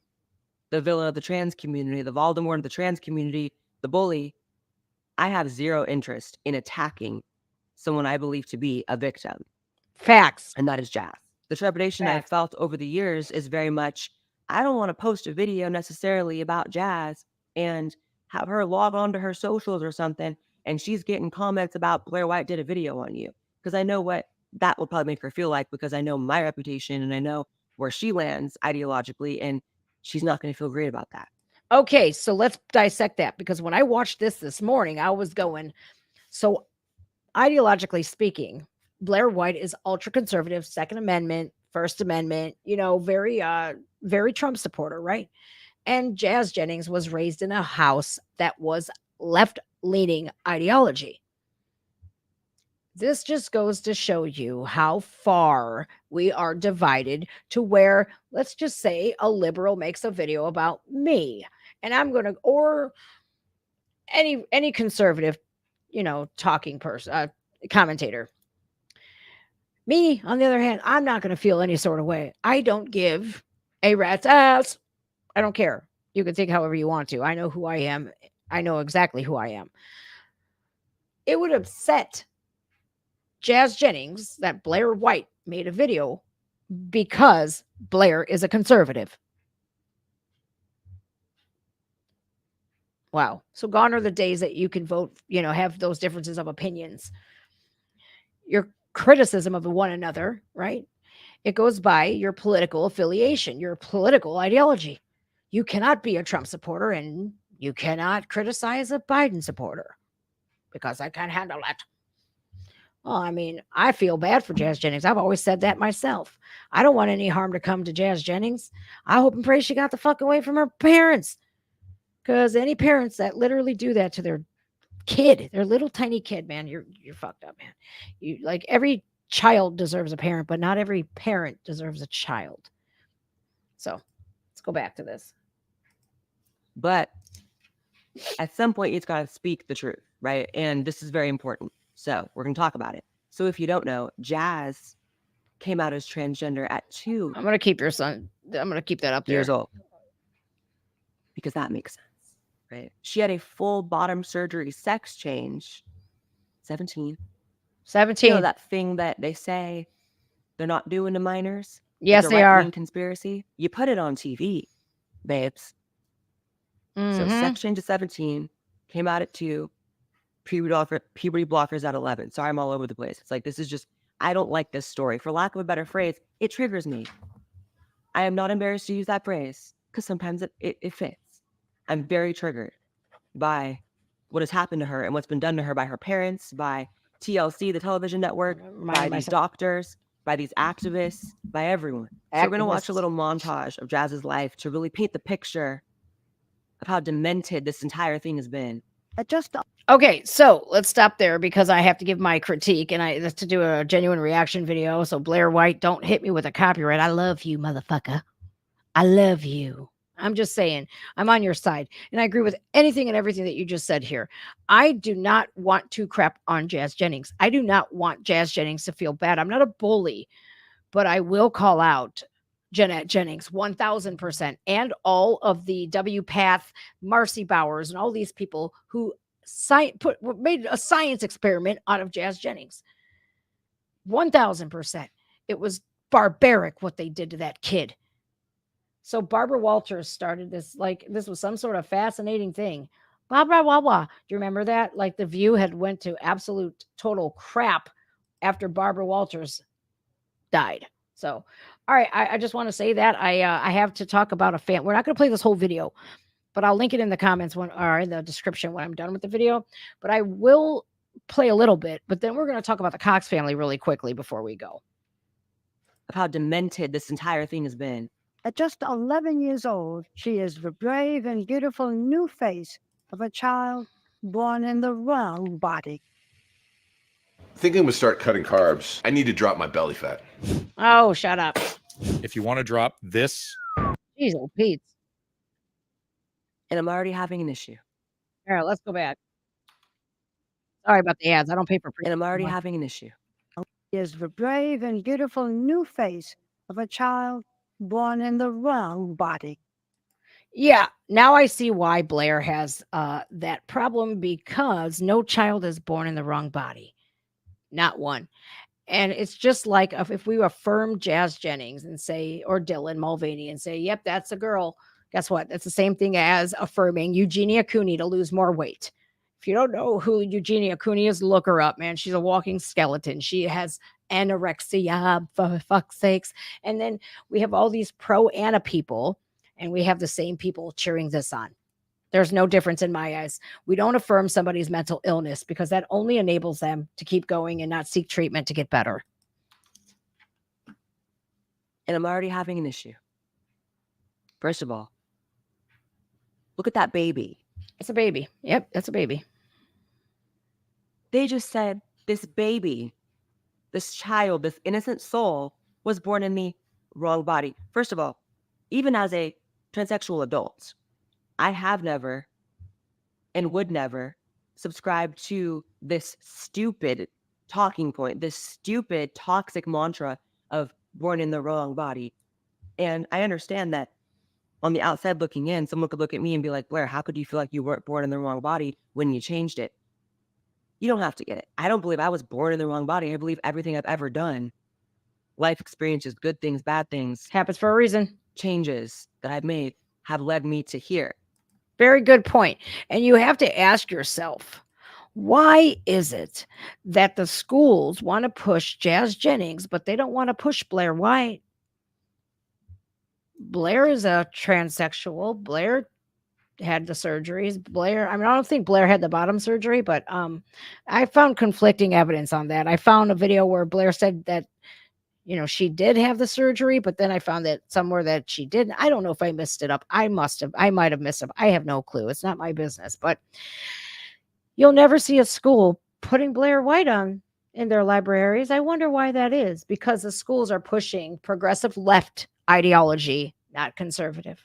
Speaker 7: the villain of the trans community, the Voldemort of the trans community, the bully, I have zero interest in attacking someone I believe to be a victim,
Speaker 1: Facts.
Speaker 7: and that is Jazz. The trepidation I've
Speaker 1: Facts.
Speaker 7: felt over the years is very much, I don't want to post a video necessarily about Jazz and have her log on to her socials or something, and she's getting comments about Blaire White did a video on you. Because I know what that will probably make her feel like, because I know my reputation and I know where she lands ideologically, and she's not going to feel great about that.
Speaker 1: Okay, so let's dissect that, because when I watched this morning, I was going, so ideologically speaking, Blaire White is ultra conservative, Second Amendment, First Amendment, very Trump supporter, right? And Jazz Jennings was raised in a house that was left-leaning ideology. This just goes to show you how far we are divided, to where, let's just say, a liberal makes a video about me, and I'm going to, or any conservative, talking person, commentator. Me, on the other hand, I'm not going to feel any sort of way. I don't give a rat's ass. I don't care. You can think however you want to. I know who I am. I know exactly who I am. It would upset Jazz Jennings that Blaire White made a video because Blaire is a conservative. Wow. So gone are the days that you can vote, have those differences of opinions. Your criticism of one another, right? It goes by your political affiliation, your political ideology. You cannot be a Trump supporter and you cannot criticize a Biden supporter, because I can't handle it. Well, I mean, I feel bad for Jazz Jennings. I've always said that myself. I don't want any harm to come to Jazz Jennings. I hope and pray she got the fuck away from her parents. Because any parents that literally do that to their kid, their little tiny kid, man, you're fucked up, man. You, like, every child deserves a parent, but not every parent deserves a child. So let's go back to this.
Speaker 7: But at some point, it's got to speak the truth, right? And this is very important. So we're going to talk about it. So if you don't know, Jazz came out as transgender at 2
Speaker 1: I'm going to keep your son. I'm going to keep that up there.
Speaker 7: years old. Because that makes sense, right? She had a full bottom surgery sex change, 17.
Speaker 1: 17.
Speaker 7: You know that thing that they say they're not doing to minors?
Speaker 1: Yes,
Speaker 7: It's a
Speaker 1: they are.
Speaker 7: right-wing conspiracy. You put it on TV, babes. So sex change at 17, came out at 2, puberty blockers at 11. Sorry, I'm all over the place. It's like, this is just, I don't like this story. For lack of a better phrase, it triggers me. I am not embarrassed to use that phrase because sometimes it fits. I'm very triggered by what has happened to her and what's been done to her by her parents, by TLC, the television network, by these doctors, by these activists, by everyone. So we're going to watch a little montage of Jazz's life to really paint the picture of how demented this entire thing has been.
Speaker 1: Okay, so let's stop there, because I have to give my critique, and that's to do a genuine reaction video. So Blaire White, don't hit me with a copyright. I love you, motherfucker. I love you. I'm just saying, I'm on your side. And I agree with anything and everything that you just said here. I do not want to crap on Jazz Jennings. I do not want Jazz Jennings to feel bad. I'm not a bully, but I will call out Jeanette Jennings 1000% and all of the W Path, Marcy Bowers, and all these people who made a science experiment out of Jazz Jennings. 1000%. It was barbaric what they did to that kid. So Barbara Walters started this, like this was some sort of fascinating thing. Blah, blah, blah, blah. Do you remember that? Like the View had went to absolute total crap after Barbara Walters died. So, all right, I just want to say that I have to talk about a fan. We're not going to play this whole video, but I'll link it in the comments or in the description when I'm done with the video. But I will play a little bit, but then we're going to talk about the Cox family really quickly before we go.
Speaker 7: Of how demented this entire thing has been.
Speaker 8: At just 11 years old, she is the brave and beautiful new face of a child born in the wrong body.
Speaker 9: Thinking I'm gonna start cutting carbs. I need to drop my belly fat.
Speaker 1: Oh, shut up.
Speaker 10: If you want to drop this,
Speaker 1: Jeez, oh, Pete.
Speaker 7: And I'm already having an issue.
Speaker 1: All right, let's go back. Sorry about the ads. I don't pay for
Speaker 7: And I'm already having an issue.
Speaker 8: She is the brave and beautiful new face of a child born in the wrong body.
Speaker 1: Yeah, now I see why Blaire has that problem, because no child is born in the wrong body. Not one. And it's just like if we affirm Jazz Jennings and say, or Dylan Mulvaney and say, yep, that's a girl. Guess what? That's the same thing as affirming Eugenia Cooney to lose more weight. If you don't know who Eugenia Cooney is, look her up, man. She's a walking skeleton. She has anorexia, for fuck's sakes. And then we have all these pro-Anna people, and we have the same people cheering this on. There's no difference in my eyes. We don't affirm somebody's mental illness because that only enables them to keep going and not seek treatment to get better.
Speaker 7: And I'm already having an issue. First of all, look at that baby.
Speaker 1: It's a baby. Yep, that's a baby.
Speaker 7: They just said this baby, this child, this innocent soul was born in the wrong body. First of all, even as a transsexual adult, I have never and would never subscribe to this stupid talking point, this stupid toxic mantra of born in the wrong body. And I understand that on the outside looking in, someone could look at me and be like, Blaire, how could you feel like you weren't born in the wrong body when you changed it? You don't have to get it. I don't believe I was born in the wrong body. I believe everything I've ever done, life experiences, good things, bad things,
Speaker 1: Happens for a reason.
Speaker 7: changes that I've made have led me to here.
Speaker 1: Very good point. And you have to ask yourself, why is it that the schools want to push Jazz Jennings, but they don't want to push Blaire White? Blaire is a transsexual. Blaire had the surgeries. Blaire, I mean, I don't think Blaire had the bottom surgery, but I found conflicting evidence on that. I found a video where Blaire said that, you know, she did have the surgery, but then I found that somewhere that she didn't. I don't know if I missed it up. I might have missed it. I have no clue. It's not my business, but you'll never see a school putting Blaire White on in their libraries. I wonder why that is, because the schools are pushing progressive left ideology, not conservative.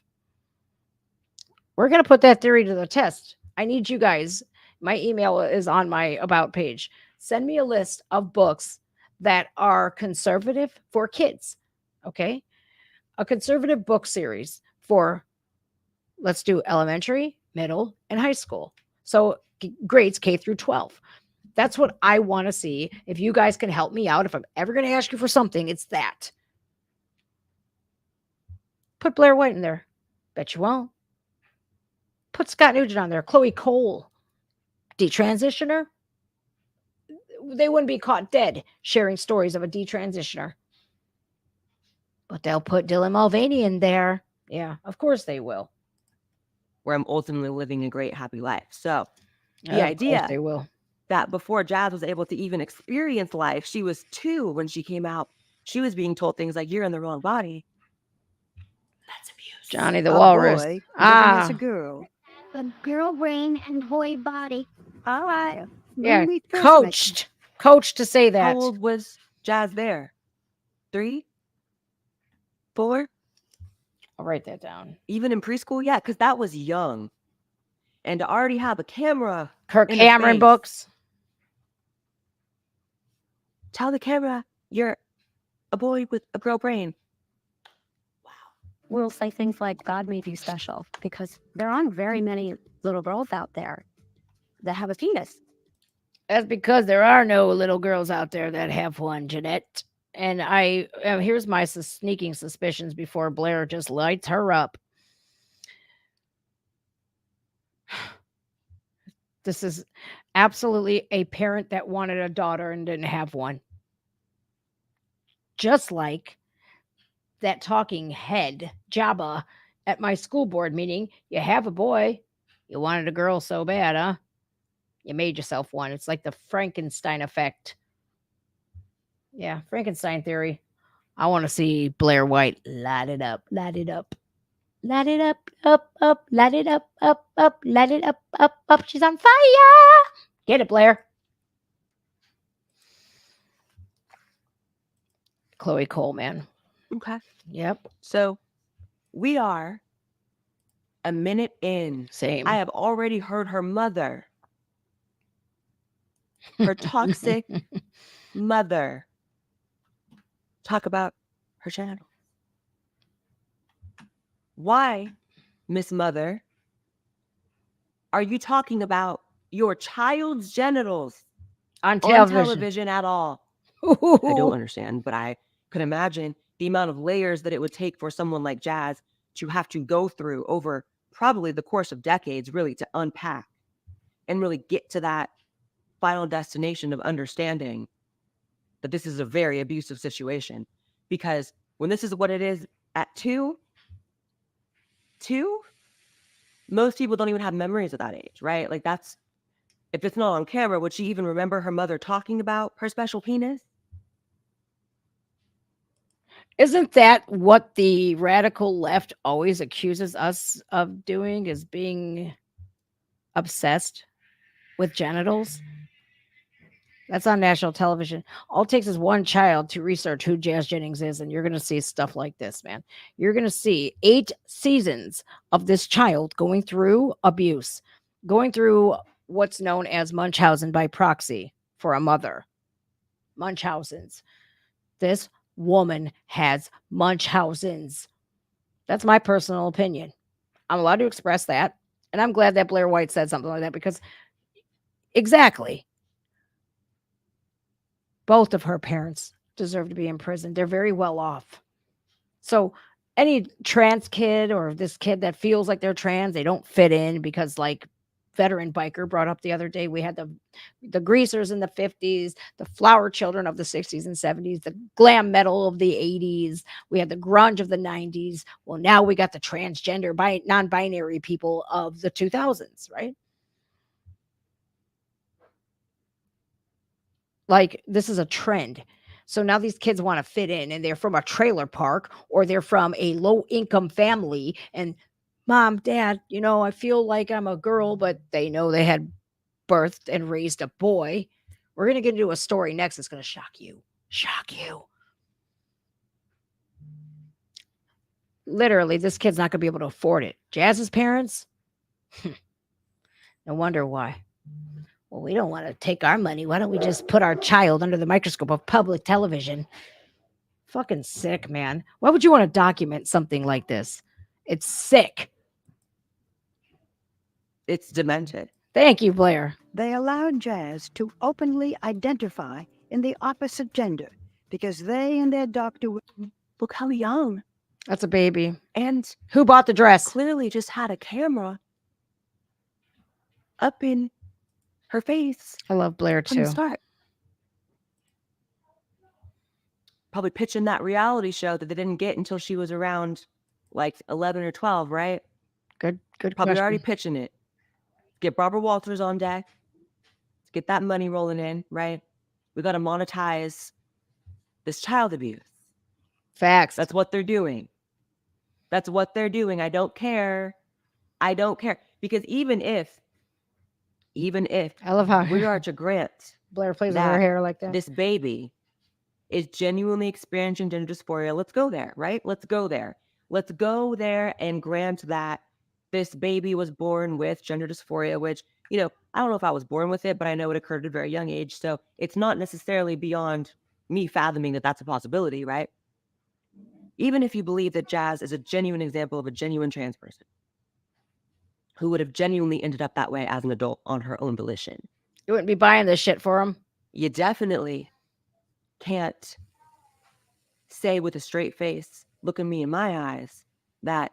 Speaker 1: We're going to put that theory to the test. I need you guys. My email is on my about page. Send me a list of books that are conservative for kids. Okay. A conservative book series for, let's do elementary, middle, and high school. So grades K through 12. That's what I want to see. If you guys can help me out, if I'm ever going to ask you for something, it's that. Put Blaire White in there. Bet you won't. Put Scott Nugent on there. Chloe Cole. Detransitioner. They wouldn't be caught dead sharing stories of a detransitioner. But they'll put Dylan Mulvaney in there. Yeah, of course they will.
Speaker 7: Where I'm ultimately living a great, happy life. So the
Speaker 1: Of
Speaker 7: idea
Speaker 1: course they will.
Speaker 7: that before Jazz was able to even experience life, she was 2 when she came out. She was being told things like, you're in the wrong body. That's abuse.
Speaker 1: Johnny the
Speaker 8: A
Speaker 1: Walrus.
Speaker 8: boy living as a
Speaker 1: Ah,
Speaker 8: girl.
Speaker 5: A girl brain and boy body.
Speaker 8: All right.
Speaker 1: yeah,
Speaker 8: When we first met-
Speaker 1: coached to say that.
Speaker 7: How old was Jazz there? 3? 4?
Speaker 1: I'll write that down.
Speaker 7: Even in preschool, yeah, because that was young. And to already have a camera,
Speaker 1: Kirk
Speaker 7: in her
Speaker 1: Cameron
Speaker 7: face.
Speaker 1: books.
Speaker 7: Tell the camera you're a boy with a girl brain.
Speaker 4: We'll say things like, God made you special, because there aren't very many little girls out there that have a penis.
Speaker 1: That's because there are no little girls out there that have one, Jeanette. And here's my sneaking suspicions before Blaire just lights her up. This is absolutely a parent that wanted a daughter and didn't have one. Just like that talking head, Jabba, at my school board meeting. You have a boy. You wanted a girl so bad, huh? You made yourself one. It's like the Frankenstein effect. Yeah, Frankenstein theory. I want to see Blaire White light it up, light it up. Light it up, up, light it up, light it up. She's on fire. Get it, Blaire. Chloe Coleman.
Speaker 7: Okay.
Speaker 1: Yep.
Speaker 7: So we are a minute in.
Speaker 1: Same.
Speaker 7: I have already heard her mother, her toxic mother, talk about her channel. Why, Miss Mother, are you talking about your child's genitals
Speaker 1: on
Speaker 7: on television at all? I don't understand, but I could imagine the amount of layers that it would take for someone like Jazz to have to go through over probably the course of decades, really, to unpack and really get to that final destination of understanding that this is a very abusive situation. Because when this is what it is at two, most people don't even have memories of that age, right? Like, that's, if it's not on camera, would she even remember her mother talking about her special penis?
Speaker 1: Isn't that what the radical left always accuses us of doing, is being obsessed with genitals? That's on national television. All it takes is one child to research who Jazz Jennings is, and you're going to see stuff like this, man. You're going to see 8 seasons of this child going through abuse, going through what's known as Munchausen by proxy for a mother. Munchausen's. This woman has Munchausen's. That's my personal opinion. I'm allowed to express that. And I'm glad that Blaire White said something like that, because exactly. Both of her parents deserve to be in prison. They're very well off. So any trans kid or this kid that feels like they're trans, they don't fit in, because like veteran biker brought up the other day, we had the greasers in the 50s, the flower children of the 60s and 70s, the glam metal of the 80s, we had the grunge of the 90s. Well, now we got the transgender non-binary people of the 2000s, right? Like, this is a trend. So now these kids want to fit in, and they're from a trailer park, or they're from a low income family, and Mom, Dad, I feel like I'm a girl, but they know they had birthed and raised a boy. We're going to get into a story next that's going to shock you. Shock you. Literally, this kid's not going to be able to afford it. Jazz's parents? No wonder why. Well, we don't want to take our money. Why don't we just put our child under the microscope of public television? Fucking sick, man. Why would you want to document something like this? It's sick.
Speaker 7: It's demented.
Speaker 1: Thank you, Blaire.
Speaker 8: They allowed Jazz to openly identify in the opposite gender because they and their doctor
Speaker 7: look how young.
Speaker 1: That's a baby.
Speaker 7: And
Speaker 1: who bought the dress?
Speaker 7: Clearly just had a camera up in her face.
Speaker 1: I love Blaire too.
Speaker 7: From the start. Probably pitching that reality show that they didn't get until she was around like 11 or 12, right?
Speaker 1: Good
Speaker 7: Probably
Speaker 1: question.
Speaker 7: already pitching it. Get Barbara Walters on deck. Let's get that money rolling in, right? We got to monetize this child abuse.
Speaker 1: Facts.
Speaker 7: That's what they're doing. That's what they're doing. I don't care. I don't care. Because even if
Speaker 1: I love how
Speaker 7: we are to grant
Speaker 1: Blaire plays with her hair like that,
Speaker 7: this baby is genuinely experiencing gender dysphoria, let's go there, right? Let's go there. let's go there and grant that this baby was born with gender dysphoria, which, you know, I don't know if I was born with it, but I know it occurred at a very young age. So it's not necessarily beyond me fathoming that that's a possibility, right? Even if you believe that Jazz is a genuine example of a genuine trans person who would have genuinely ended up that way as an adult on her own volition,
Speaker 1: You wouldn't be buying this shit for him.
Speaker 7: you definitely can't say with a straight face, look at me in my eyes, that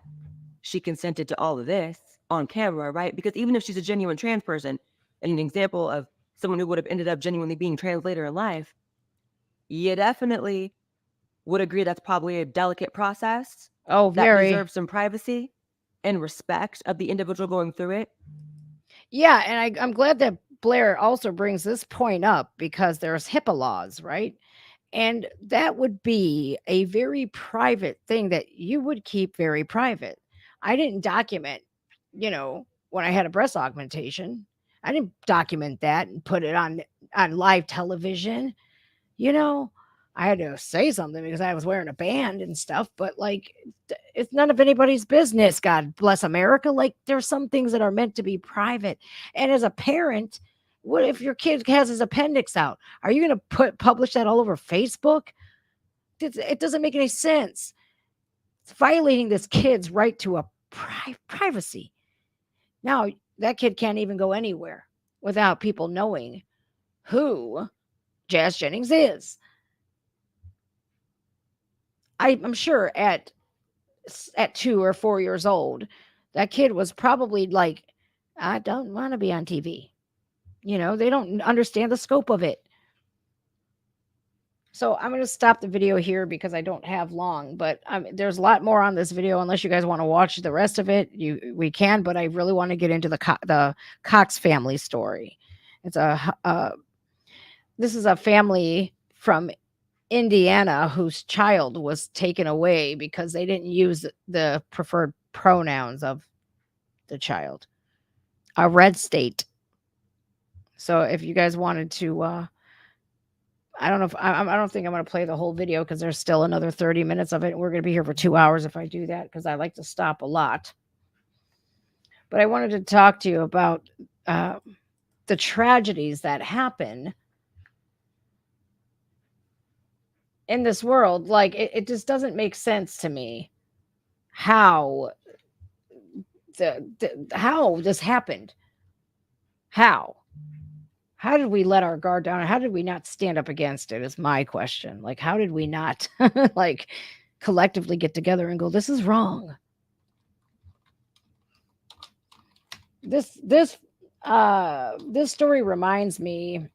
Speaker 7: she consented to all of this on camera, right? Because even if she's a genuine trans person and an example of someone who would have ended up genuinely being trans later in life, you definitely would agree that's probably a delicate process.
Speaker 1: Oh,
Speaker 7: that
Speaker 1: very.
Speaker 7: deserves some privacy and respect of the individual going through it.
Speaker 1: Yeah, and I'm glad that Blaire also brings this point up because there's HIPAA laws, right? And that would be a very private thing that you would keep very private. I didn't document, you know, when I had a breast augmentation. I didn't document that and put it on live television. You know, I had to say something because I was wearing a band and stuff, but like it's none of anybody's business. God bless America. Like there's some things that are meant to be private. And as a parent, what if your kid has his appendix out? Are you going to publish that all over Facebook? It doesn't make any sense. It's violating this kid's right to a privacy. Now that kid can't even go anywhere without people knowing who Jazz Jennings is. I'm sure at 2 or 4 years old, that kid was probably like, I don't want to be on TV. You know, they don't understand the scope of it. So I'm going to stop the video here because I don't have long, but there's a lot more on this video. Unless you guys want to watch the rest of it, we can, but I really want to get into the Cox family story. It's this is a family from Indiana whose child was taken away because they didn't use the preferred pronouns of the child. A red state. So if you guys wanted to, I don't know if I don't think I'm going to play the whole video because there's still another 30 minutes of it. We're going to be here for 2 hours if I do that because I like to stop a lot. But I wanted to talk to you about the tragedies that happen in this world. Like it just doesn't make sense to me how how this happened. How did we let our guard down? How did we not stand up against it is my question. Like, how did we not like collectively get together and go, this is wrong. This story reminds me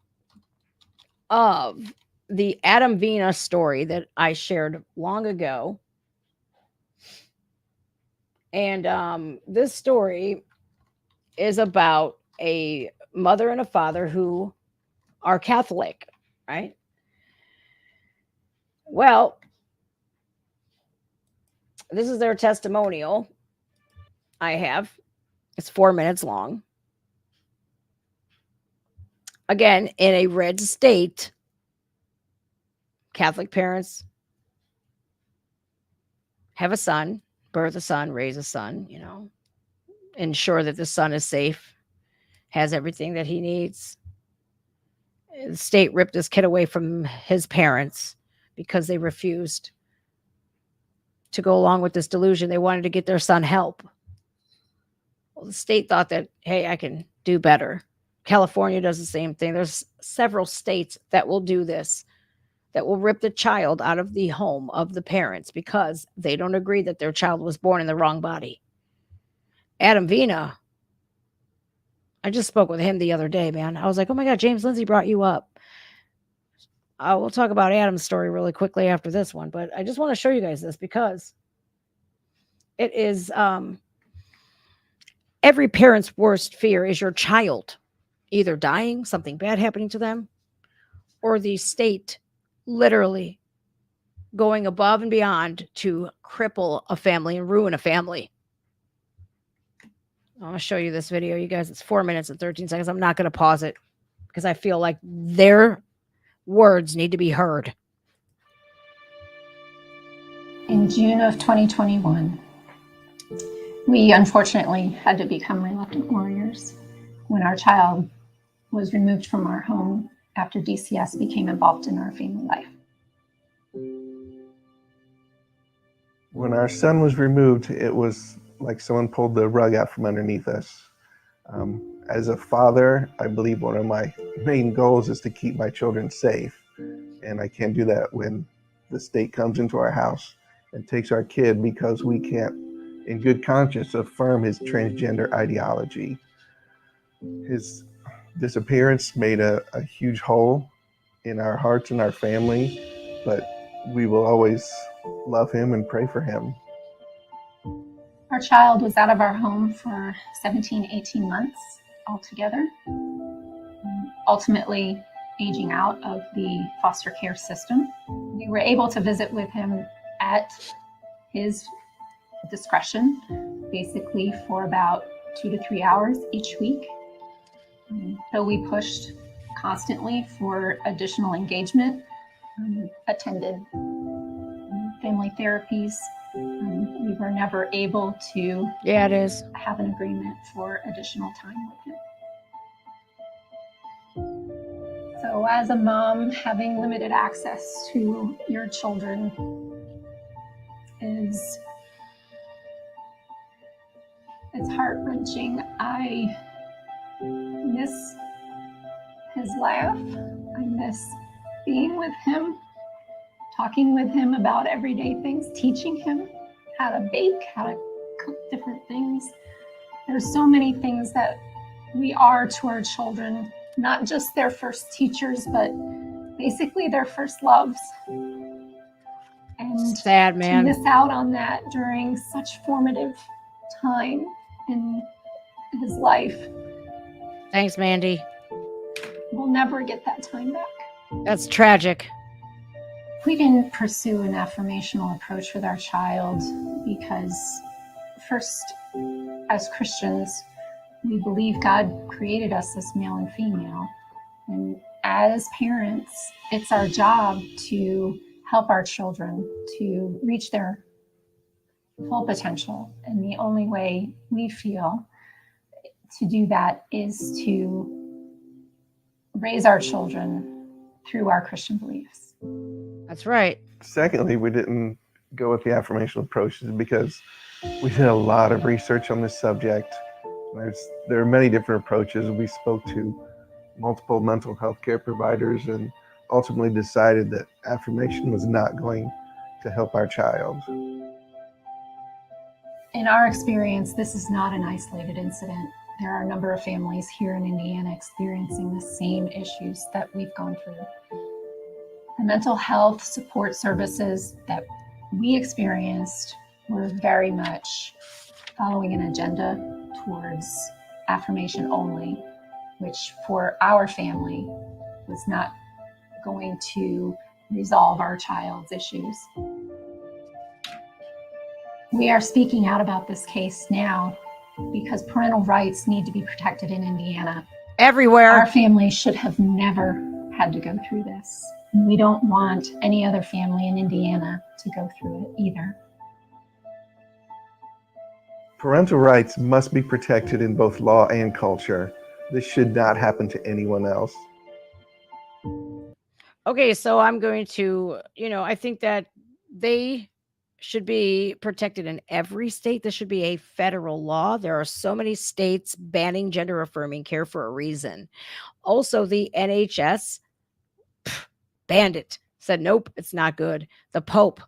Speaker 1: of the Adam Vina story that I shared long ago. And this story is about a mother and a father who are Catholic, right? Well, this is their testimonial. I have. It's 4 minutes long. Again, in a red state, Catholic parents have a son, birth a son, raise a son, you know, ensure that the son is safe, has everything that he needs. The state ripped this kid away from his parents because they refused to go along with this delusion. They wanted to get their son help. Well, the state thought that, hey, I can do better. California does the same thing. There's several states that will do this, that will rip the child out of the home of the parents because they don't agree that their child was born in the wrong body. Adam Vina, I just spoke with him the other day, man. I was like, oh my God, James Lindsay brought you up. We'll talk about Adam's story really quickly after this one, but I just want to show you guys this because it is every parent's worst fear is your child either dying, something bad happening to them, or the state literally going above and beyond to cripple a family and ruin a family. I'm going to show you this video, you guys. It's 4 minutes and 13 seconds. I'm not going to pause it because I feel like their words need to be heard.
Speaker 5: And
Speaker 11: In June of 2021, we unfortunately had to become reluctant warriors when our child was removed from our home after DCS became involved in our family life.
Speaker 12: When our son was removed, it was like someone pulled the rug out from underneath us. As a father, I believe one of my main goals is to keep my children safe. And I can't do that when the state comes into our house and takes our kid because we can't, in good conscience, affirm his transgender ideology. His disappearance made a huge hole in our hearts and our family, but we will always love him and pray for him.
Speaker 11: Our child was out of our home for 17, 18 months altogether, ultimately aging out of the foster care system. We were able to visit with him at his discretion, basically for about 2 to 3 hours each week. So we pushed constantly for additional engagement, attended family therapies. We were never able to have an agreement for additional time with him. So as a mom, having limited access to your children it's heart-wrenching. I miss his laugh. I miss being with him, talking with him about everyday things, teaching him how to bake, how to cook different things. There's so many things that we are to our children, not just their first teachers, but basically their first loves. And
Speaker 1: sad, man.
Speaker 11: to miss out on that during such formative time in his life.
Speaker 1: Thanks, Mandy.
Speaker 11: We'll never get that time back.
Speaker 1: That's tragic.
Speaker 11: We didn't pursue an affirmational approach with our child because, first, as Christians, we believe God created us as male and female. And as parents, it's our job to help our children to reach their full potential. And the only way we feel to do that is to raise our children through our Christian beliefs.
Speaker 1: That's right.
Speaker 12: Secondly, we didn't go with the affirmational approaches because we did a lot of research on this subject. There are many different approaches. We spoke to multiple mental health care providers and ultimately decided that affirmation was not going to help our child.
Speaker 11: In our experience, this is not an isolated incident. There are a number of families here in Indiana experiencing the same issues that we've gone through. The mental health support services that we experienced were very much following an agenda towards affirmation only, which for our family was not going to resolve our child's issues. We are speaking out about this case now because parental rights need to be protected in Indiana.
Speaker 1: Everywhere.
Speaker 11: Our family should have never had to go through this. We don't want any other family in Indiana to go through it either.
Speaker 12: Parental rights must be protected in both law and culture. This should not happen to anyone else.
Speaker 1: Okay, so I'm going to, I think that they should be protected in every state. This should be a federal law. There are so many states banning gender affirming care for a reason. Also, the NHS banned it, said, nope, it's not good. The Pope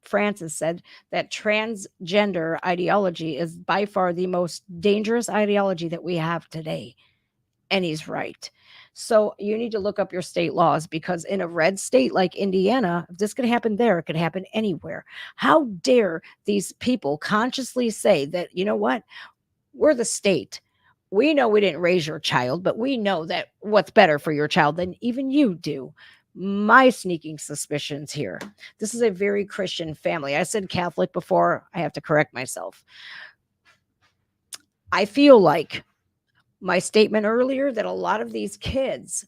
Speaker 1: Francis said that transgender ideology is by far the most dangerous ideology that we have today. And he's right. So you need to look up your state laws because in a red state like Indiana, if this could happen there, it could happen anywhere. How dare these people consciously say that, you know what, we're the state. We know we didn't raise your child, but we know that what's better for your child than even you do. My sneaking suspicions here. This is a very Christian family. I said Catholic before. I have to correct myself. I feel like my statement earlier that a lot of these kids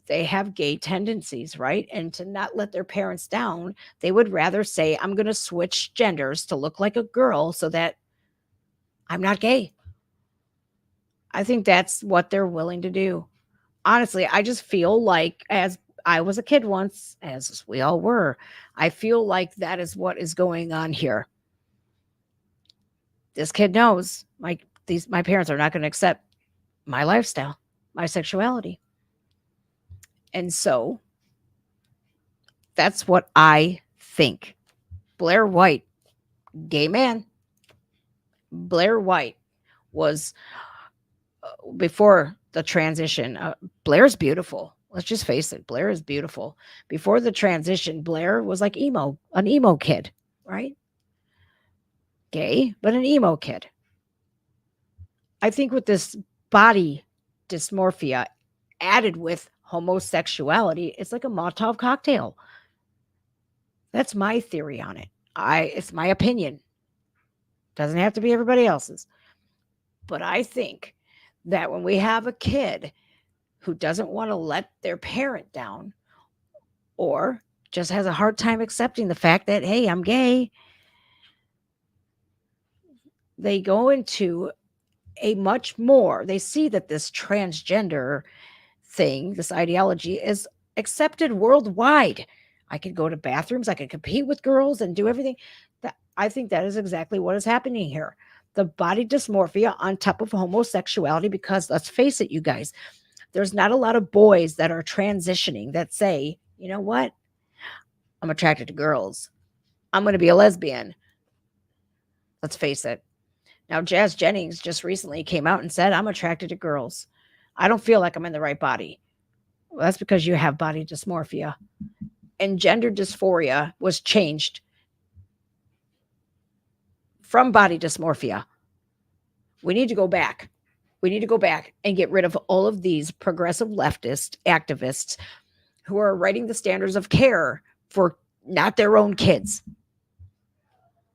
Speaker 1: they have gay tendencies, right? And to not let their parents down, they would rather say, I'm going to switch genders to look like a girl so that I'm not gay. I think that's what they're willing to do. Honestly, I just feel like, as I was a kid once, as we all were, I feel like that is what is going on here. This kid knows my parents are not going to accept my lifestyle, my sexuality. And so that's what I think. Blaire White, gay man. Blaire White was before the transition. Blaire's beautiful. Let's just face it. Blaire is beautiful. Before the transition, Blaire was like an emo kid, right? Gay, but an emo kid. I think with this body dysmorphia added with homosexuality, it's like a Molotov cocktail. That's my theory on it. It's my opinion. Doesn't have to be everybody else's. But I think that when we have a kid who doesn't want to let their parent down, or just has a hard time accepting the fact that, hey, I'm gay, they go into they see that this transgender thing, this ideology, is accepted worldwide. I could go to bathrooms, I could compete with girls and do everything. I think that is exactly what is happening here. The body dysmorphia on top of homosexuality, because let's face it, you guys, there's not a lot of boys that are transitioning that say, you know what? I'm attracted to girls. I'm going to be a lesbian. Let's face it. Now, Jazz Jennings just recently came out and said, I'm attracted to girls. I don't feel like I'm in the right body. Well, that's because you have body dysmorphia. And gender dysphoria was changed from body dysmorphia. We need to go back. We need to go back and get rid of all of these progressive leftist activists who are writing the standards of care for not their own kids.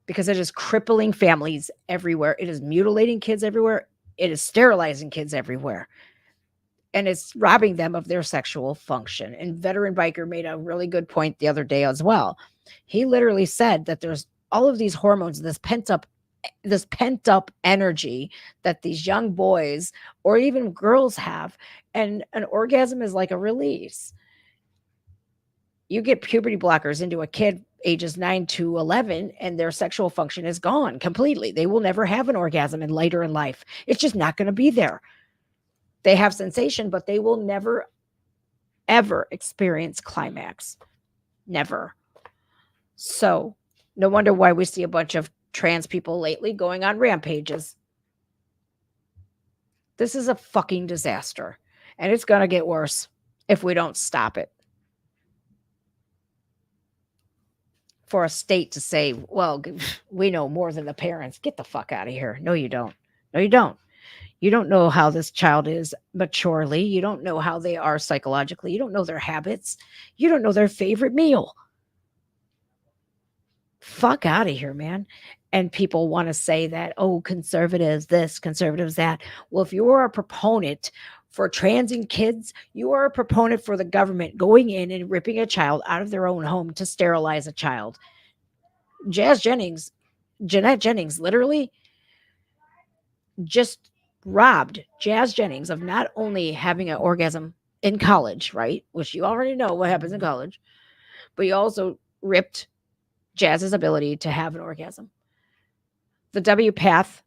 Speaker 1: Because it is crippling families everywhere. It is mutilating kids everywhere. It is sterilizing kids everywhere. And it's robbing them of their sexual function. And Veteran Biker made a really good point the other day as well. He literally said that there's all of these hormones, this pent up energy that these young boys or even girls have. And an orgasm is like a release. You get puberty blockers into a kid ages 9 to 11 and their sexual function is gone completely. They will never have an orgasm later in life. It's just not going to be there. They have sensation, but they will never, ever experience climax. Never. So no wonder why we see a bunch of trans people lately going on rampages. This is a fucking disaster. And it's going to get worse if we don't stop it. For a state to say, well, we know more than the parents. Get the fuck out of here. No, you don't. No, you don't. You don't know how this child is maturely. You don't know how they are psychologically. You don't know their habits. You don't know their favorite meal. Fuck out of here, man. And people want to say that, oh, conservatives this, conservatives that. Well, if you are a proponent for transing kids, you are a proponent for the government going in and ripping a child out of their own home to sterilize a child. Jeanette Jennings literally just robbed Jazz Jennings of not only having an orgasm in college, right? Which you already know what happens in college, but you also ripped Jazz's ability to have an orgasm. The WPATH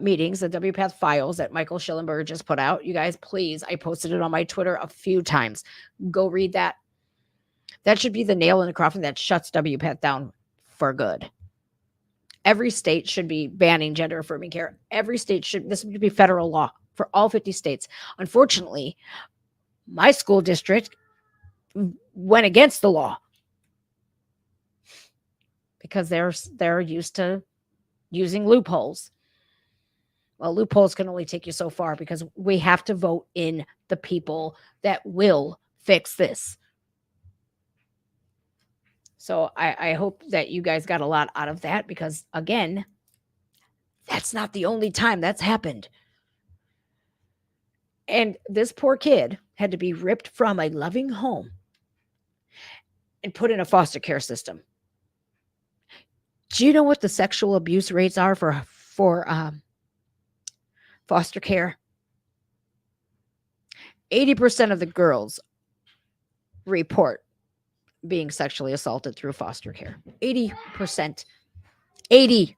Speaker 1: meetings, the WPATH files that Michael Schellenberger just put out. You guys, please, I posted it on my Twitter a few times. Go read that. That should be the nail in the coffin that shuts WPATH down for good. Every state should be banning gender affirming care. Every state should, this would be federal law for all 50 states. Unfortunately, my school district went against the law because they're used to using loopholes. Well, loopholes can only take you so far because we have to vote in the people that will fix this. So I hope that you guys got a lot out of that because, again, that's not the only time that's happened. And this poor kid had to be ripped from a loving home and put in a foster care system. Do you know what the sexual abuse rates are for foster care? 80% of the girls report being sexually assaulted through foster care. 80%. 80.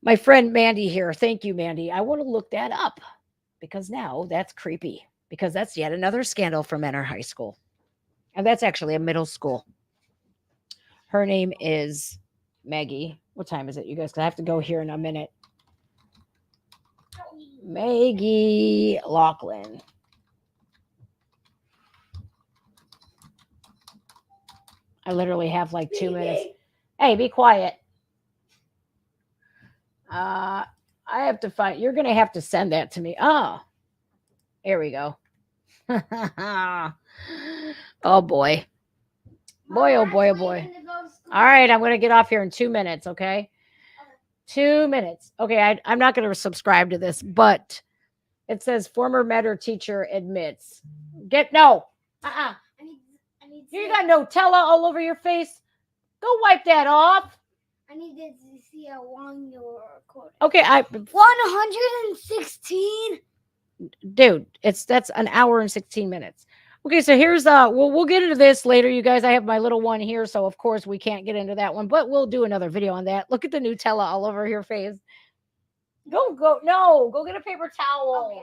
Speaker 1: My friend Mandy here. Thank you, Mandy. I want to look that up because now that's creepy because that's yet another scandal from Menor High School. And that's actually a middle school. Her name is Maggie. What time is it, you guys? 'Cause I have to go here in a minute. Maggie Laughlin. I literally have like 2 minutes. Hey, be quiet. I have to find. You're going to have to send that to me. Oh, here we go. Oh, boy. Boy, oh, boy, oh, boy. All right, I'm going to get off here in 2 minutes, okay? 2 minutes. Okay, I'm not going to subscribe to this, but it says former Menor teacher admits. No. You got Nutella all over your face. Go wipe that off.
Speaker 5: I need to see how long you're recording.
Speaker 1: Okay,
Speaker 5: 116.
Speaker 1: Dude, that's an hour and 16 minutes. Okay, so here's we'll get into this later, you guys. I have my little one here, so of course we can't get into that one, but we'll do another video on that. Look at the Nutella all over your face. Go get a paper towel. Okay,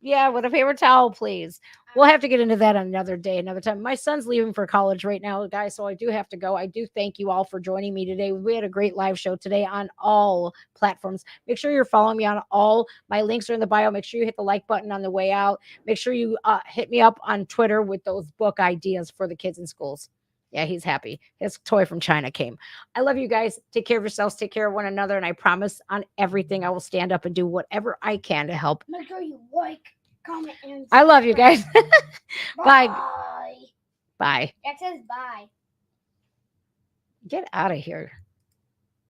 Speaker 1: yeah, with a paper towel, please. We'll have to get into that another day, another time. My son's leaving for college right now, guys, so I do have to go. I do thank you all for joining me today. We had a great live show today on all platforms. Make sure you're following me on all. My links are in the bio. Make sure you hit the like button on the way out. Make sure you hit me up on Twitter with those book ideas for the kids in schools. Yeah, he's happy. His toy from China came. I love you guys. Take care of yourselves. Take care of one another. And I promise on everything, I will stand up and do whatever I can to help.
Speaker 5: Make sure you like, comment, and
Speaker 1: I love you guys. Bye.
Speaker 5: Bye.
Speaker 1: Bye.
Speaker 5: That says bye.
Speaker 1: Get out of here.